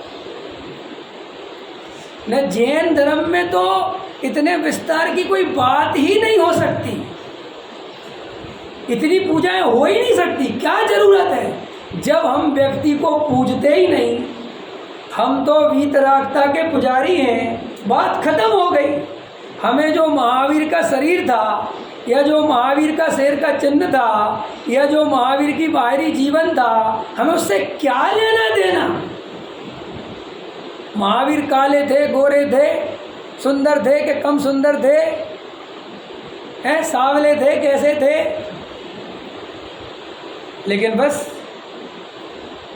A: न जैन धर्म में तो इतने विस्तार की कोई बात ही नहीं हो सकती, इतनी पूजाएं हो ही नहीं सकती। क्या जरूरत है जब हम व्यक्ति को पूजते ही नहीं? हम तो वीतरागता के पुजारी हैं, बात खत्म हो गई। हमें जो महावीर का शरीर था, या जो महावीर का शेर का चिन्ह था, या जो महावीर की बाहरी जीवन था, हमें उससे क्या लेना देना? महावीर काले थे, गोरे थे, सुंदर थे कि कम सुंदर थे, हैं सांवले थे, कैसे थे? लेकिन बस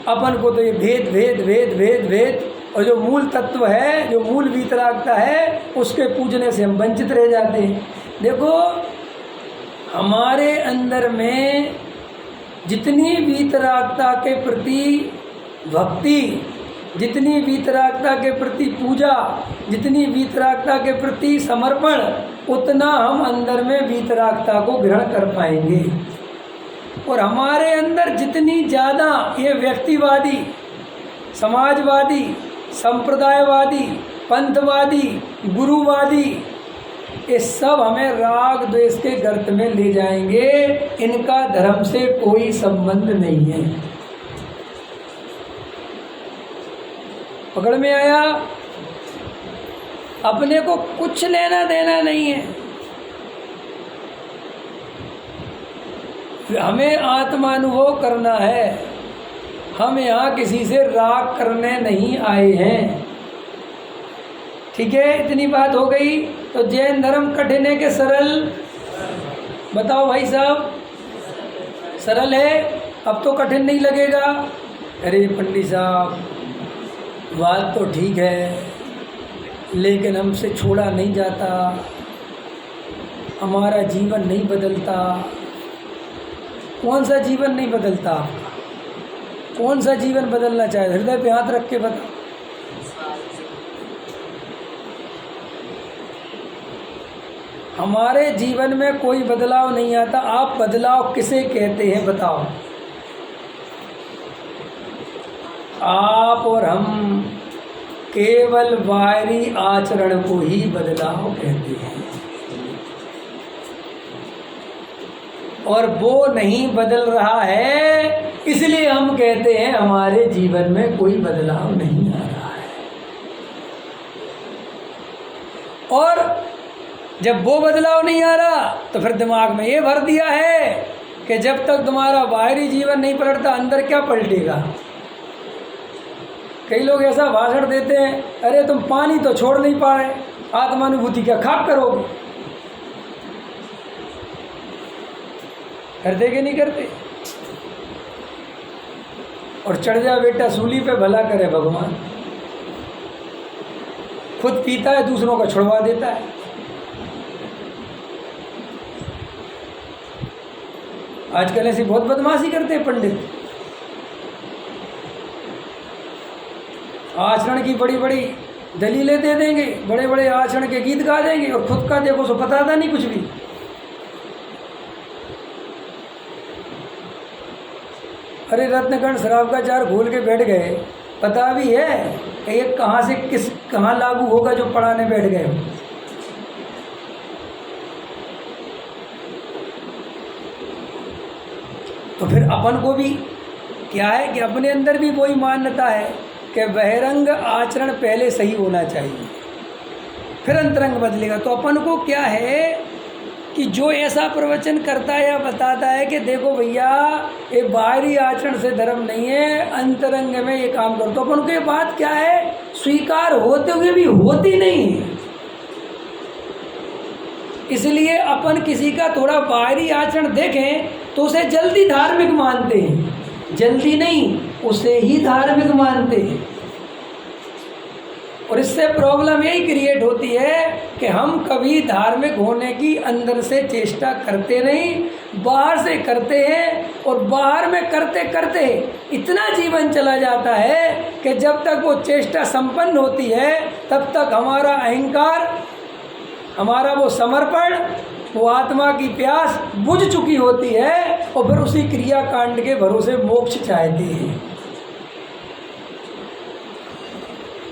A: अपन को तो ये भेद भेद भेद भेद भेद, और जो मूल तत्व है, जो मूल वीतरागता है, उसके पूजने से हम वंचित रह जाते हैं। देखो, हमारे अंदर में जितनी वीतरागता के प्रति भक्ति, जितनी वीतरागता के प्रति पूजा, जितनी वीतरागता के प्रति समर्पण, उतना हम अंदर में वीतरागता को ग्रहण कर पाएंगे। और हमारे अंदर जितनी ज़्यादा ये व्यक्तिवादी, समाजवादी, संप्रदायवादी, पंथवादी, गुरुवादी, ये सब हमें राग द्वेष के गर्त में ले जाएंगे। इनका धर्म से कोई संबंध नहीं है। पकड़ में आया? अपने को कुछ लेना देना नहीं है। हमें आत्मानुभव करना है। हम यहाँ किसी से राग करने नहीं आए हैं, ठीक है? इतनी बात हो गई। तो जैन धर्म कठिन है कि सरल? बताओ भाई साहब, सरल है? अब तो कठिन नहीं लगेगा। अरे पंडित साहब, बात तो ठीक है, लेकिन हमसे छोड़ा नहीं जाता, हमारा जीवन नहीं बदलता। कौन सा जीवन नहीं बदलता? कौन सा जीवन बदलना चाहे? हृदय पे हाथ रख के बता। हमारे जीवन में कोई बदलाव नहीं आता। आप बदलाव किसे कहते हैं बताओ? आप और हम केवल बाहरी आचरण को ही बदलाव कहते हैं, और वो नहीं बदल रहा है, इसलिए हम कहते हैं हमारे जीवन में कोई बदलाव नहीं आ रहा है। और जब वो बदलाव नहीं आ रहा तो फिर दिमाग में ये भर दिया है कि जब तक तुम्हारा बाहरी जीवन नहीं पलटता, अंदर क्या पलटेगा। कई लोग ऐसा भाषण देते हैं, अरे तुम पानी तो छोड़ नहीं पा रहे, आत्मानुभूति क्या खाक करोगे। करते कि नहीं करते? और चढ़ जा बेटा सूली पे, भला करे भगवान। खुद पीता है, दूसरों का छुड़वा देता है। आजकल ऐसी बहुत बदमाशी करते हैं पंडित। आचरण की बड़ी बड़ी दलीलें दे देंगे, बड़े बड़े आचरण के गीत गा देंगे, और खुद का देखो सो पता था नहीं कुछ भी। अरे रत्नखंड शराब का जार खोल के बैठ गए, पता भी है कि ये कहाँ से कहाँ लागू होगा जो पढ़ाने बैठ गए हो। तो फिर अपन को भी क्या है कि अपने अंदर भी वही मान्यता है कि बहिरंग आचरण पहले सही होना चाहिए, फिर अंतरंग बदलेगा। तो अपन को क्या है कि जो ऐसा प्रवचन करता है या बताता है कि देखो भैया ये बाहरी आचरण से धर्म नहीं है, अंतरंग में ये काम करो, तो अपन को ये बात क्या है, स्वीकार होते हुए भी होती नहीं है। इसलिए अपन किसी का थोड़ा बाहरी आचरण देखें तो उसे जल्दी धार्मिक मानते हैं, जल्दी नहीं, उसे ही धार्मिक मानते हैं। और इससे प्रॉब्लम यही क्रिएट होती है कि हम कभी धार्मिक होने की अंदर से चेष्टा करते नहीं, बाहर से करते हैं। और बाहर में करते करते इतना जीवन चला जाता है कि जब तक वो चेष्टा संपन्न होती है तब तक हमारा अहंकार, हमारा वो समर्पण, वो आत्मा की प्यास बुझ चुकी होती है, और फिर उसी क्रिया कांड के भरोसे मोक्ष चाहते हैं।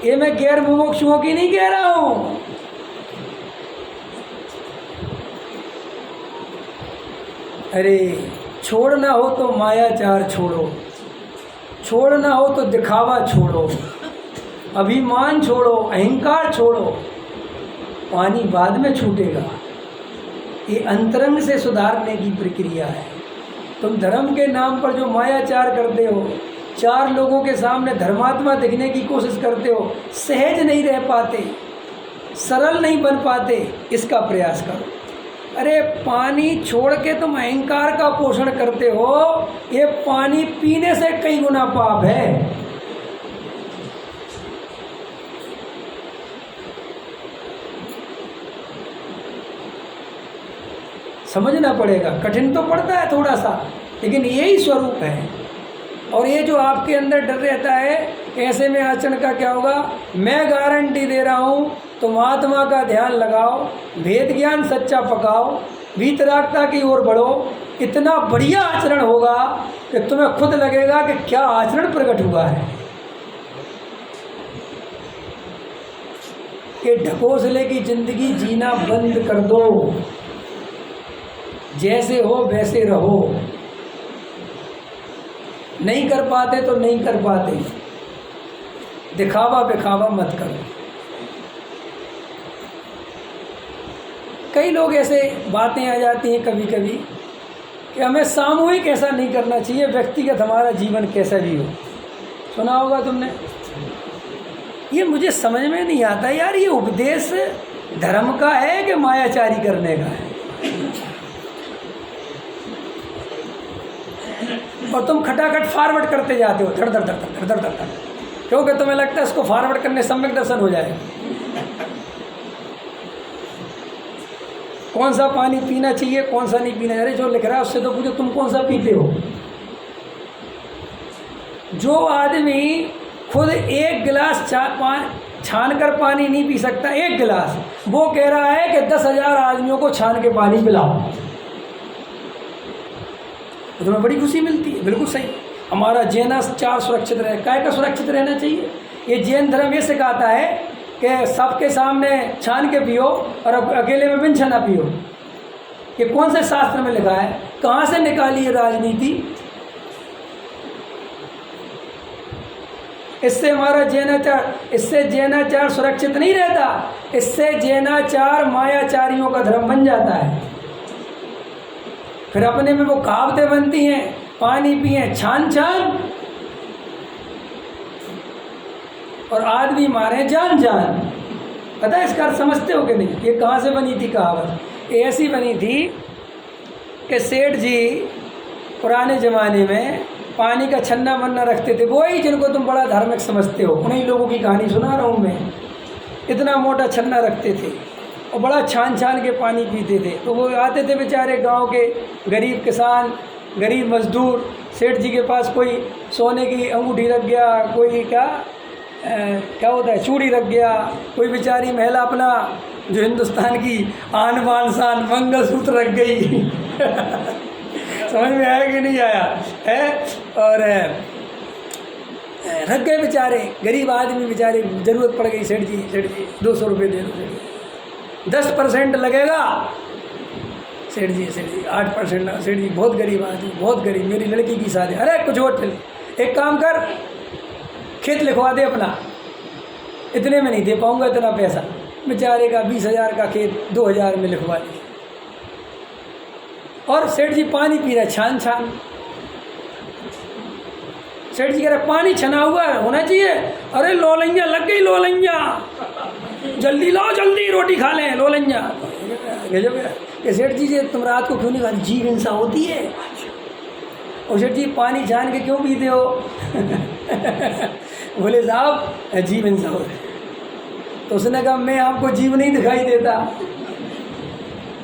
A: ये मैं गैर मुमुक्षुओं की नहीं कह रहा हूं। अरे छोड़ना हो तो मायाचार छोड़ो, छोड़ना हो तो दिखावा छोड़ो, अभिमान छोड़ो, अहंकार छोड़ो, पानी बाद में छूटेगा। ये अंतरंग से सुधारने की प्रक्रिया है। तुम धर्म के नाम पर जो मायाचार करते हो, चार लोगों के सामने धर्मात्मा दिखने की कोशिश करते हो, सहज नहीं रह पाते, सरल नहीं बन पाते, इसका प्रयास करो। अरे पानी छोड़ के तुम अहंकार का पोषण करते हो, ये पानी पीने से कई गुना पाप है। समझना पड़ेगा, कठिन तो पड़ता है थोड़ा सा, लेकिन यही स्वरूप है। और ये जो आपके अंदर डर रहता है ऐसे में आचरण का क्या होगा, मैं गारंटी दे रहा हूँ, तुम आत्मा का ध्यान लगाओ, भेद ज्ञान सच्चा पकाओ, वीतरागता की ओर बढ़ो, इतना बढ़िया आचरण होगा कि तुम्हें खुद लगेगा कि क्या आचरण प्रकट हुआ है। ये ढकोसले की जिंदगी जीना बंद कर दो, जैसे हो वैसे रहो। नहीं कर पाते तो नहीं कर पाते, दिखावा दिखावा मत करो। कई लोग ऐसे बातें आ जाती हैं कभी कभी कि हमें सामूहिक ऐसा नहीं करना चाहिए, व्यक्तिगत हमारा जीवन कैसा भी हो। सुना होगा तुमने, ये मुझे समझ में नहीं आता यार, ये उपदेश धर्म का है कि मायाचारी करने का है। और तुम खटाखट फॉरवर्ड करते जाते हो, धड़ धड़ धड़ धड़ धड़ धड़, क्योंकि तुम्हें लगता है इसको फॉरवर्ड करने सम्यक दर्शन हो जाएगा। कौन सा पानी पीना चाहिए, कौन सा नहीं पीना, अरे जो लिख रहा है उससे तो पूछो तुम कौन सा पीते हो। जो आदमी खुद एक गिलास छान कर पानी नहीं पी सकता 1 गिलास, वो कह रहा है कि 10,000 आदमियों को छान के पानी पिलाओ, तो तुम्हें बड़ी खुशी मिलती है। बिल्कुल सही। हमारा जैनाचार सुरक्षित रहे, काय का सुरक्षित रहना चाहिए। ये जैन धर्म ये सिखाता है कि सबके सामने छान के पियो और अकेले में बिन छाना पियो। ये कौन से शास्त्र में लिखा है? कहाँ से निकाली है राजनीति? इससे हमारा जैनाचार सुरक्षित नहीं रहता, इससे जैनाचार मायाचारियों का धर्म बन जाता है। फिर अपने में वो कहावतें बनती हैं, पानी पिए छान छान और आदमी मारे जान जान। पता है इसका अर्थ समझते हो कि नहीं? ये कहाँ से बनी थी कहावत? ये ऐसी बनी थी कि सेठ जी पुराने ज़माने में पानी का छन्ना वन्ना रखते थे, वही जिनको तुम बड़ा धार्मिक समझते हो, उन्हीं लोगों की कहानी सुना रहा हूँ मैं। इतना मोटा छन्ना रखते थे और बड़ा छान छान के पानी पीते थे। तो वो आते थे बेचारे गांव के गरीब किसान, गरीब मजदूर, सेठ जी के पास कोई सोने की अंगूठी रख गया, कोई क्या होता है चूड़ी रख गया, कोई बेचारी महिला अपना जो हिंदुस्तान की आन बान शान मंगलसूत्र रख गई समझ में आया कि नहीं आया है? और रख गए बेचारे, गरीब आदमी बेचारे, ज़रूरत पड़ गई, सेठ जी 200 रुपये दे दो, 10% लगेगा। सेठ जी 8% लगा। सेठ जी बहुत गरीब आदमी, बहुत गरीब, मेरी लड़की की शादी। अरे कुछ और चल, एक काम कर, खेत लिखवा दे अपना, इतने में नहीं दे पाऊंगा इतना पैसा। बेचारे का 20,000 का खेत 2,000 में लिखवा दिया। और सेठ जी पानी पी रहे छान छान। सेठ जी कह रहे पानी छना हुआ है, होना चाहिए। अरे लोलैया लग गई, लोलैया जल्दी लाओ, जल्दी रोटी खा लें, लोलैया। ये सेठ जी तुम रात को क्यों नहीं खाती? जीव हिंसा होती है। और सेठ जी पानी छान के क्यों पीते हो? बोले साहब जीव हिंसा होती है। तो उसने कहा मैं आपको जीव नहीं दिखाई देता।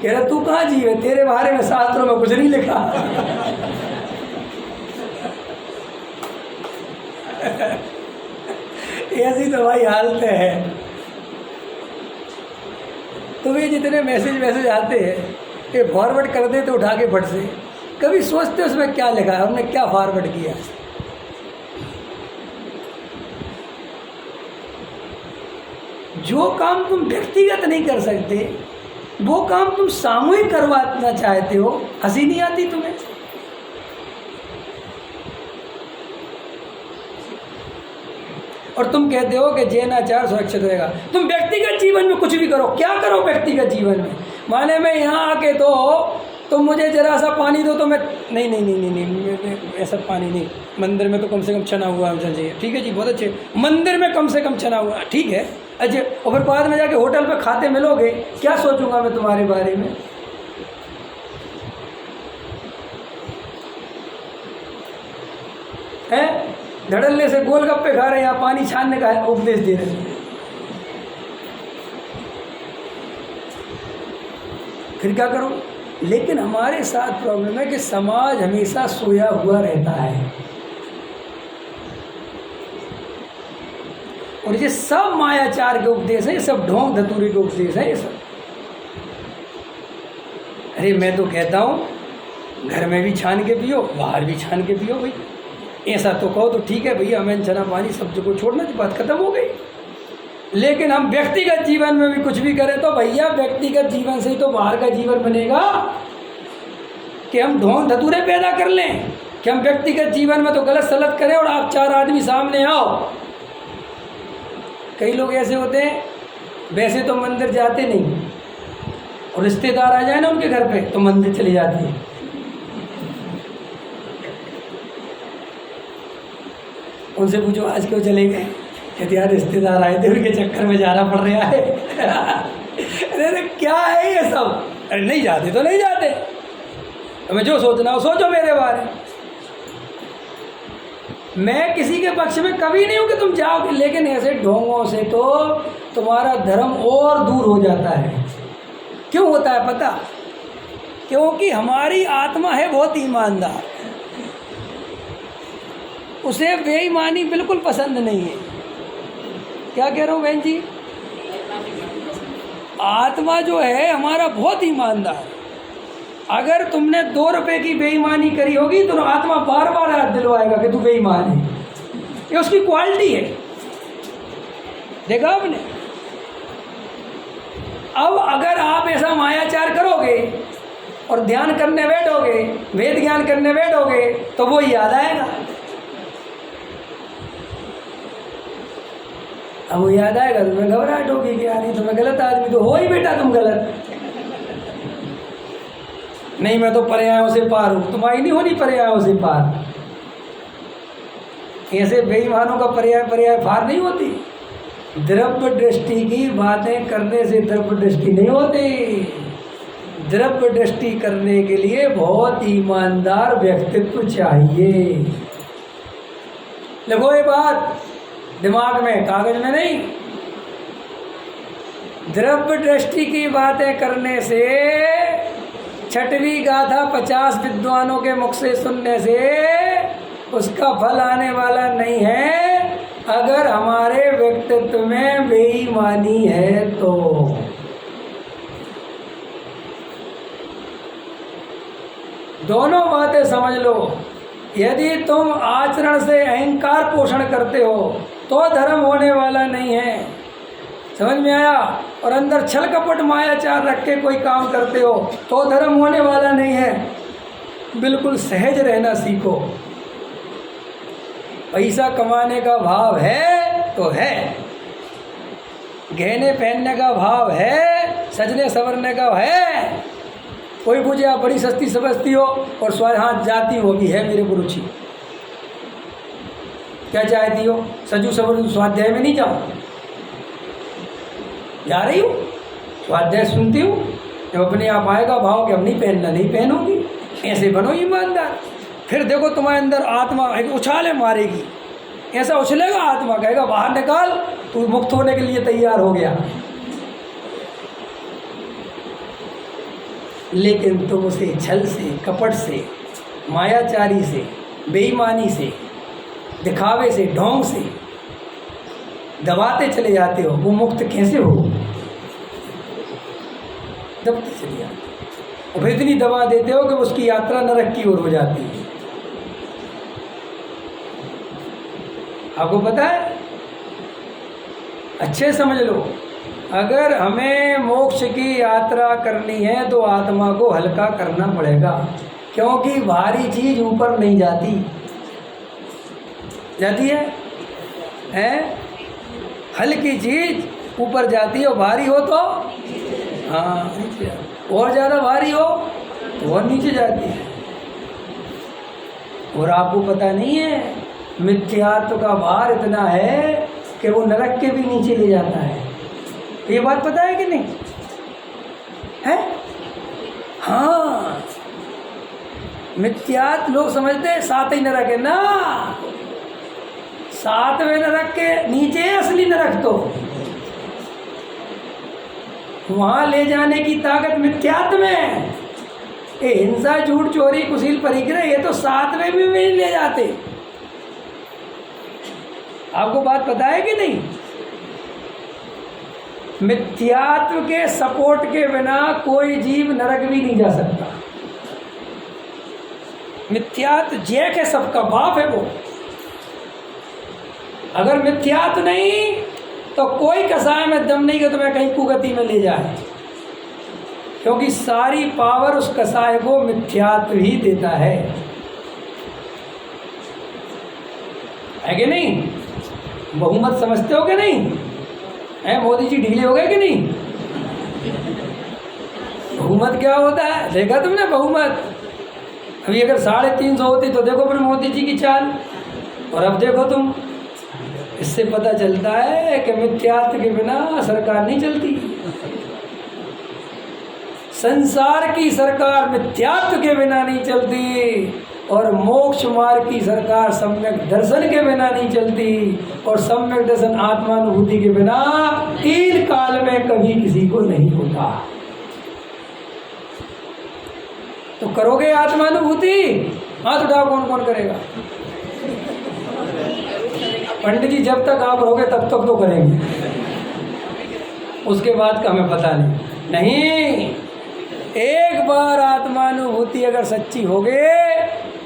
A: कह रहा तू कहाँ जीव है, तेरे बारे में शास्त्रों में कुछ नहीं लिखा। ऐसी तो भाई हालत है। तो ये जितने मैसेज आते हैं ये फॉरवर्ड कर दे तो उठा के फट से, कभी सोचते उसमें क्या लिखा है, हमने क्या फॉरवर्ड किया। जो काम तुम व्यक्तिगत नहीं कर सकते वो काम तुम सामूहिक करवाना चाहते हो, हंसी नहीं आती तुम्हें? और तुम कहते हो कि जैनाचार सुरक्षित रहेगा। तुम व्यक्तिगत जीवन में कुछ भी करो, क्या करो व्यक्तिगत जीवन में? माने मैं यहाँ आके तो तुम मुझे जरा सा पानी दो तो मैं नहीं ऐसा पानी नहीं, मंदिर में तो कम से कम छना हुआ होना चाहिए। ठीक है जी, बहुत अच्छे, मंदिर में कम से कम छना हुआ, ठीक है। अच्छा, और फिर बाद में जाके होटल पे खाते मिलोगे, क्या सोचूंगा मैं तुम्हारे बारे में? है धड़ल्ले से गोलगप्पे खा रहे हैं, यहाँ पानी छानने का उपदेश दे रहे हैं। फिर क्या करो? लेकिन हमारे साथ प्रॉब्लम है कि समाज हमेशा सोया हुआ रहता है और ये सब मायाचार के उपदेश है, ये सब ढोंग धतूरे के उपदेश है, ये सब। अरे मैं तो कहता हूँ घर में भी छान के पियो, बाहर भी छान के पियो भाई। ऐसा तो कहो तो ठीक है भैया, हमें छना पानी सब को छोड़ना, तो बात खत्म हो गई। लेकिन हम व्यक्तिगत जीवन में भी कुछ भी करें तो भैया व्यक्तिगत जीवन से ही तो बाहर का जीवन बनेगा। कि हम ढोंग धतूरे पैदा कर लें कि हम व्यक्तिगत जीवन में तो गलत सलत करें और आप 4 आदमी सामने आओ। कई लोग ऐसे होते हैं, वैसे तो मंदिर जाते नहीं और रिश्तेदार आ जाए ना उनके घर पे तो मंदिर चले जाते हैं। उनसे पूछो आज क्यों चले गए? कहते यार रिश्तेदार आए थे, उनके चक्कर में जाना पड़ रहा है। अरे क्या है ये सब? अरे नहीं जाते तो नहीं जाते, हमें जो सोचना हो सोचो मेरे बारे में। मैं किसी के पक्ष में कभी नहीं हूँ कि तुम जाओगे, लेकिन ऐसे ढोंगों से तो तुम्हारा धर्म और दूर हो जाता है। क्यों होता है पता? क्योंकि हमारी आत्मा है बहुत ईमानदार, उसे बेईमानी बिल्कुल पसंद नहीं है क्या कह रहा हूँ बहन जी? आत्मा जो है हमारा बहुत ईमानदार। अगर तुमने 2 रुपए की बेईमानी करी होगी तो आत्मा बार बार याद दिलवाएगा कि तू बेईमान है। ये उसकी क्वालिटी है, देखा आपने। अब अगर आप ऐसा मायाचार करोगे और ध्यान करने बैठोगे, वेद ज्ञान करने बैठोगे, तो वो याद आएगा। अब वो याद आएगा तो तुम्हें घबराहट होगी कि यार तुम्हें गलत आदमी तो हो ही बेटा, तुम गलत नहीं, मैं तो पर्यायों से पार हूँ। तुम्हारी नहीं होनी पर्यायों से पार। ऐसे बेईमानों का पर्याय पार नहीं होती। द्रव्य दृष्टि की बातें करने से द्रव्य दृष्टि नहीं होती। द्रव्य दृष्टि करने के लिए बहुत ईमानदार व्यक्तित्व चाहिए। लिखो ये बात दिमाग में, कागज में नहीं। द्रव्य दृष्टि की बातें करने से, छठवीं गाथा 50 विद्वानों के मुख से सुनने से उसका फल आने वाला नहीं है। अगर हमारे व्यक्तित्व में बेईमानी है तो दोनों बातें समझ लो। यदि तुम आचरण से अहंकार पोषण करते हो तो धर्म होने वाला नहीं है। समझ में आया? और अंदर छल कपट मायाचार रख के कोई काम करते हो तो धर्म होने वाला नहीं है। बिल्कुल सहज रहना सीखो। पैसा कमाने का भाव है तो है, गहने पहनने का भाव है, सजने संवरने का है। कोई पूछे आप बड़ी सस्ती समझती हो और हाँ जाती हो भी है मेरे को रुचि। क्या चाहती हो? सजू सवर स्वाध्याय में नहीं जाऊँ, जा रही हूँ स्वाध्याय सुनती हूँ। जब अपने आप आएगा भाव कि अब नहीं पहनना, नहीं पहनूंगी। ऐसे बनो ईमानदार। फिर देखो तुम्हारे अंदर आत्मा उछाले मारेगी। ऐसा उछलेगा, आत्मा कहेगा बाहर निकाल, तू मुक्त होने के लिए तैयार हो गया। लेकिन तुम उसे छल से, कपट से, मायाचारी से, बेईमानी से, दिखावे से, ढोंग से दबाते चले जाते हो। वो मुक्त कैसे हो? दबते चले जाते हो और फिर इतनी दबा देते हो कि उसकी यात्रा नरक की ओर हो जाती है। आपको पता है? अच्छे समझ लो, अगर हमें मोक्ष की यात्रा करनी है तो आत्मा को हल्का करना पड़ेगा, क्योंकि भारी चीज ऊपर नहीं जाती। जाती है? हल्की चीज ऊपर जाती है और भारी हो तो हाँ नीचे, और ज़्यादा भारी हो तो और नीचे जाती है। और आपको पता नहीं है, मिथ्यात्व का भार इतना है कि वो नरक के भी नीचे ले जाता है। ये बात पता है कि नहीं है? हाँ, मिथ्यात्व लोग समझते हैं 7 ही नरक है ना। 7वें नरक के नीचे है असली नरक। तो वहां ले जाने की ताकत मिथ्यात्व में। ये हिंसा, झूठ, चोरी, कुशील, परिग्रह, ये तो 7वें में भी ले जाते। आपको बात पता है कि नहीं? मिथ्यात्व के सपोर्ट के बिना कोई जीव नरक भी नहीं जा सकता। मिथ्यात्व जैक है, सबका बाप है वो। अगर मिथ्यात्व नहीं तो कोई कसाय में दम नहीं कि तुम्हें कहीं कुगति में ले जाए, क्योंकि सारी पावर उस कसाय को मिथ्यात्व ही देता है कि नहीं? बहुमत समझते हो कि नहीं? है मोदी जी ढीले हो गए कि नहीं? बहुमत क्या होता है देखा तुमने? बहुमत अभी अगर 350 होती तो देखो फिर मोदी जी की चाल, और अब देखो तुम। इससे पता चलता है कि मिथ्यात्व के बिना सरकार नहीं चलती। संसार की सरकार मिथ्यात्व के बिना नहीं चलती, और मोक्ष मार्ग की सरकार सम्यक दर्शन के बिना नहीं चलती, और सम्यक दर्शन आत्मानुभूति के बिना 3 काल में कभी किसी को नहीं होता। तो करोगे आत्मानुभूति? हाथ उठाओ, कौन कौन करेगा? पंडित जी जब तक आप रहोगे तब तक तो करेंगे, उसके बाद का हमें पता नहीं। एक बार आत्मानुभूति अगर सच्ची होगे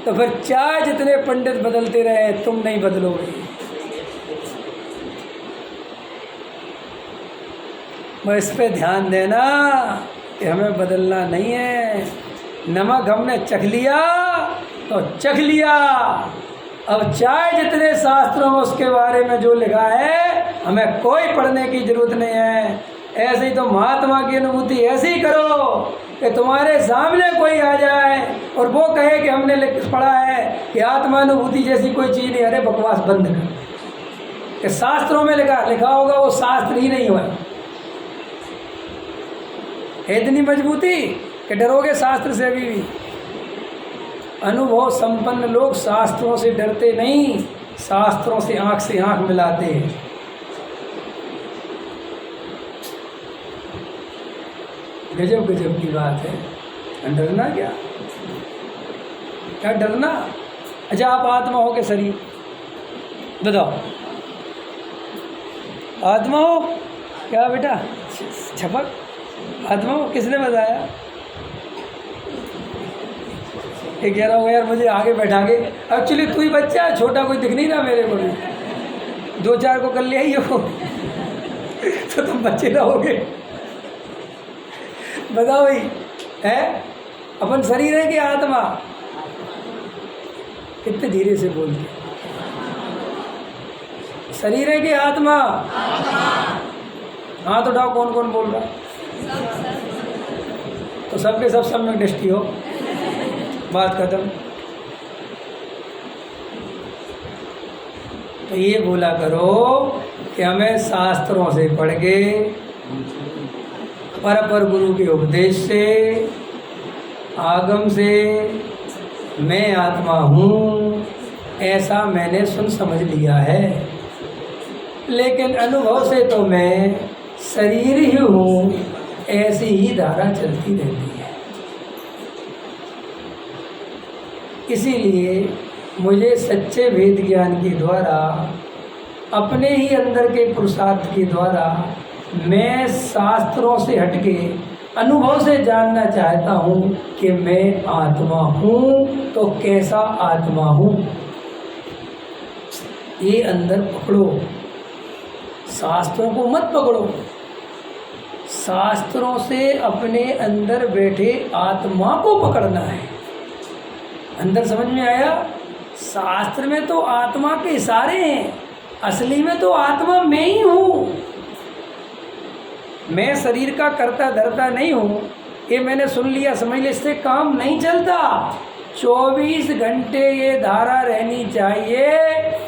A: तो फिर चाहे जितने पंडित बदलते रहे तुम नहीं बदलोगे। मैं इस पे ध्यान देना कि हमें बदलना नहीं है। नमक हमने चख लिया तो चख लिया, अब चाहे जितने शास्त्रों में उसके बारे में जो लिखा है हमें कोई पढ़ने की जरूरत नहीं है। ऐसे ही तो महात्मा की अनुभूति ऐसे ही करो कि तुम्हारे सामने कोई आ जाए और वो कहे कि हमने पढ़ा है कि आत्मानुभूति जैसी कोई चीज़ नहीं, अरे बकवास बंद कर। कि शास्त्रों में लिखा होगा वो शास्त्र ही नहीं हुआ। इतनी मजबूती कि डरोगे शास्त्र से। अभी भी अनुभव संपन्न लोग शास्त्रों से डरते नहीं, शास्त्रों से आंख मिलाते हैं। गजब गजब की बात है। डरना क्या डरना? अच्छा आप आत्मा हो के शरीर बताओ, आत्मा हो क्या बेटा? छपक आत्मा हो, किसने बताया? ये कह रहा हूँ यार मुझे आगे बैठा के, एक्चुअली तू ही बच्चा है, छोटा कोई दिख नहीं रहा मेरे को भी, 2-4 को कर लिया ही हो तो तुम बच्चे रहोगे। बताओ भाई, है अपन शरीर है कि आत्मा? कितने धीरे से बोलते, शरीर है कि आत्मा? हाँ तो उठाओ, कौन कौन बोल रहा? तो सबके सब सम्यक दृष्टि हो, बात खत्म। तो ये बोला करो कि हमें शास्त्रों से पढ़ के, पर गुरु के उपदेश से, आगम से मैं आत्मा हूँ ऐसा मैंने सुन समझ लिया है, लेकिन अनुभव से तो मैं शरीर ही हूँ ऐसी ही धारा चलती रहती है। इसीलिए मुझे सच्चे वेद ज्ञान के द्वारा, अपने ही अंदर के पुरुषार्थ के द्वारा, मैं शास्त्रों से हटके अनुभव से जानना चाहता हूँ कि मैं आत्मा हूँ। तो कैसा आत्मा हूँ ये अंदर पकड़ो, शास्त्रों को मत पकड़ो। शास्त्रों से अपने अंदर बैठे आत्मा को पकड़ना है। अंदर समझ में आया? शास्त्र में तो आत्मा के इशारे हैं, असली में तो आत्मा मैं ही हूँ। मैं शरीर का करता धरता नहीं हूँ, ये मैंने सुन लिया समझ लिया, इससे काम नहीं चलता। 24 घंटे ये धारा रहनी चाहिए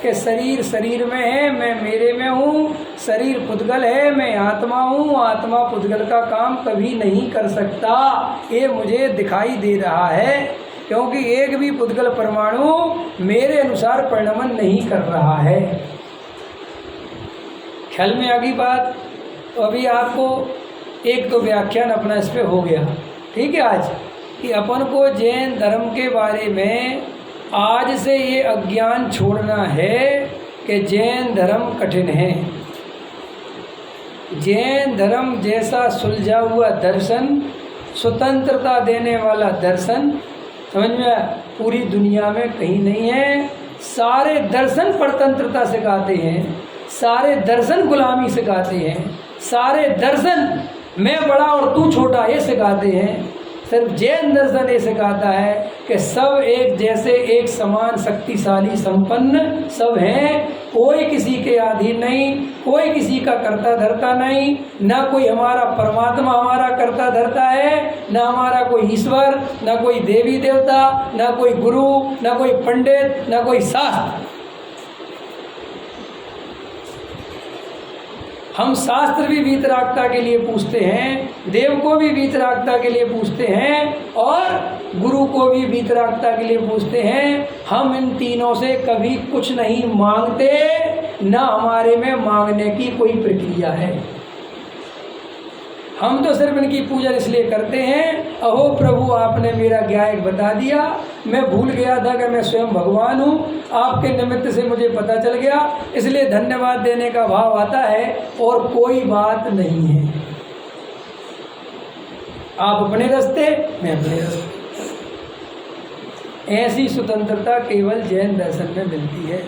A: कि शरीर शरीर में है, मैं मेरे में हूँ, शरीर पुद्गल है, मैं आत्मा हूँ, आत्मा पुद्गल का काम कभी नहीं कर सकता। ये मुझे दिखाई दे रहा है क्योंकि एक भी पुद्गल परमाणु मेरे अनुसार परिणमन नहीं कर रहा है। ख्याल में आ गई बात? तो अभी आपको एक तो व्याख्यान अपना इस पे हो गया, ठीक है, आज कि अपन को जैन धर्म के बारे में आज से ये अज्ञान छोड़ना है कि जैन धर्म कठिन है। जैन धर्म जैसा सुलझा हुआ दर्शन, स्वतंत्रता देने वाला दर्शन, समझ में, पूरी दुनिया में कहीं नहीं है। सारे दर्शन परतंत्रता सिखाते हैं, सारे दर्शन गुलामी सिखाते हैं, सारे दर्शन मैं बड़ा और तू छोटा ये सिखाते हैं। सिर्फ जैन दर्शन ये सिखाता है कि सब एक जैसे, एक समान, शक्तिशाली, संपन्न सब हैं, कोई किसी के अधीन नहीं, कोई किसी का करता धरता नहीं, ना कोई हमारा परमात्मा हमारा करता धरता है, ना हमारा कोई ईश्वर, ना कोई देवी देवता, ना कोई गुरु, ना कोई पंडित, ना कोई शास्त्र। हम शास्त्र भी वीतरागता के लिए पूछते हैं, देव को भी वीतरागता के लिए पूछते हैं और गुरु को भी वीतरागता के लिए पूछते हैं। हम इन तीनों से कभी कुछ नहीं मांगते, ना हमारे में मांगने की कोई प्रक्रिया है। हम तो सिर्फ इनकी पूजा इसलिए करते हैं, अहो प्रभु आपने मेरा ज्ञायक बता दिया, मैं भूल गया था कि मैं स्वयं भगवान हूँ, आपके निमित्त से मुझे पता चल गया, इसलिए धन्यवाद देने का भाव आता है और कोई बात नहीं है। आप अपने रास्ते, मैं अपने रास्ते। ऐसी स्वतंत्रता केवल जैन दर्शन में मिलती है।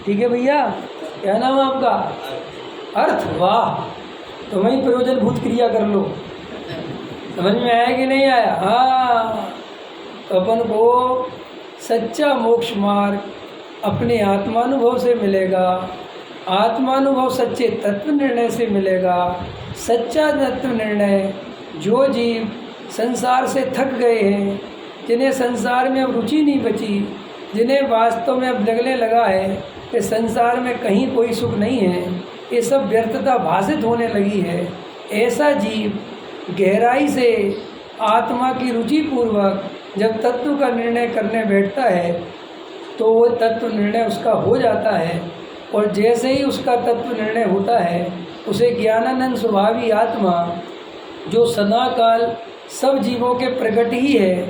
A: ठीक है भैया, क्या नाम है आपका? अर्थ, वाह, तो वही प्रयोजनभूत क्रिया कर लो। समझ में आया कि नहीं आया? हाँ, तो अपन को सच्चा मोक्ष मार्ग अपने आत्मानुभव से मिलेगा। आत्मानुभव सच्चे तत्व निर्णय से मिलेगा। सच्चा तत्व निर्णय जो जीव संसार से थक गए हैं, जिन्हें संसार में अब रुचि नहीं बची, जिन्हें वास्तव में अब लगने लगा है कि संसार में कहीं कोई सुख नहीं है, ये सब व्यर्थता भाषित होने लगी है, ऐसा जीव गहराई से आत्मा की रुचि पूर्वक जब तत्व का निर्णय करने बैठता है तो वो तत्व निर्णय उसका हो जाता है। और जैसे ही उसका तत्व निर्णय होता है, उसे ज्ञानानंद स्वभावी आत्मा जो सदाकाल सब जीवों के प्रकट ही है,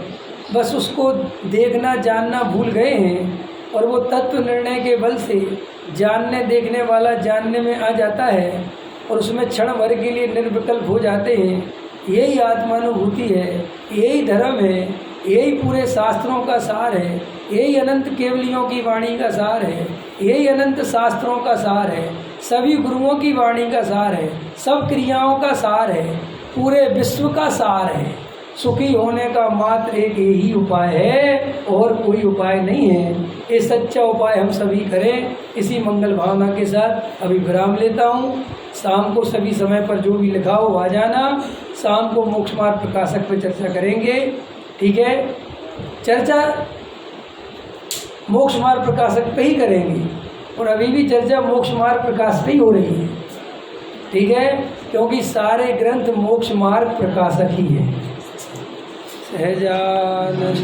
A: बस उसको देखना जानना भूल गए हैं और वो तत्व निर्णय के बल से जानने देखने वाला जानने में आ जाता है और उसमें क्षण भर के लिए निर्विकल्प हो जाते हैं। यही आत्मानुभूति है, यही धर्म है, यही पूरे शास्त्रों का सार है, यही अनंत केवलियों की वाणी का सार है, यही अनंत शास्त्रों का सार है, सभी गुरुओं की वाणी का सार है, सब क्रियाओं का सार है, पूरे विश्व का सार है। सुखी होने का मात्र एक यही उपाय है और कोई उपाय नहीं है। ये सच्चा उपाय हम सभी करें। इसी मंगल भावना के साथ अभी विराम लेता हूँ। शाम को सभी समय पर जो भी लिखा हो आ जाना। शाम को मोक्ष मार्ग प्रकाशक पर चर्चा करेंगे। ठीक है, चर्चा मोक्ष मार्ग प्रकाशक पे ही करेंगे और अभी भी चर्चा मोक्ष मार्ग प्रकाश पे ही हो रही है। ठीक है, क्योंकि सारे ग्रंथ मोक्ष मार्ग प्रकाशक ही है। सहजानंद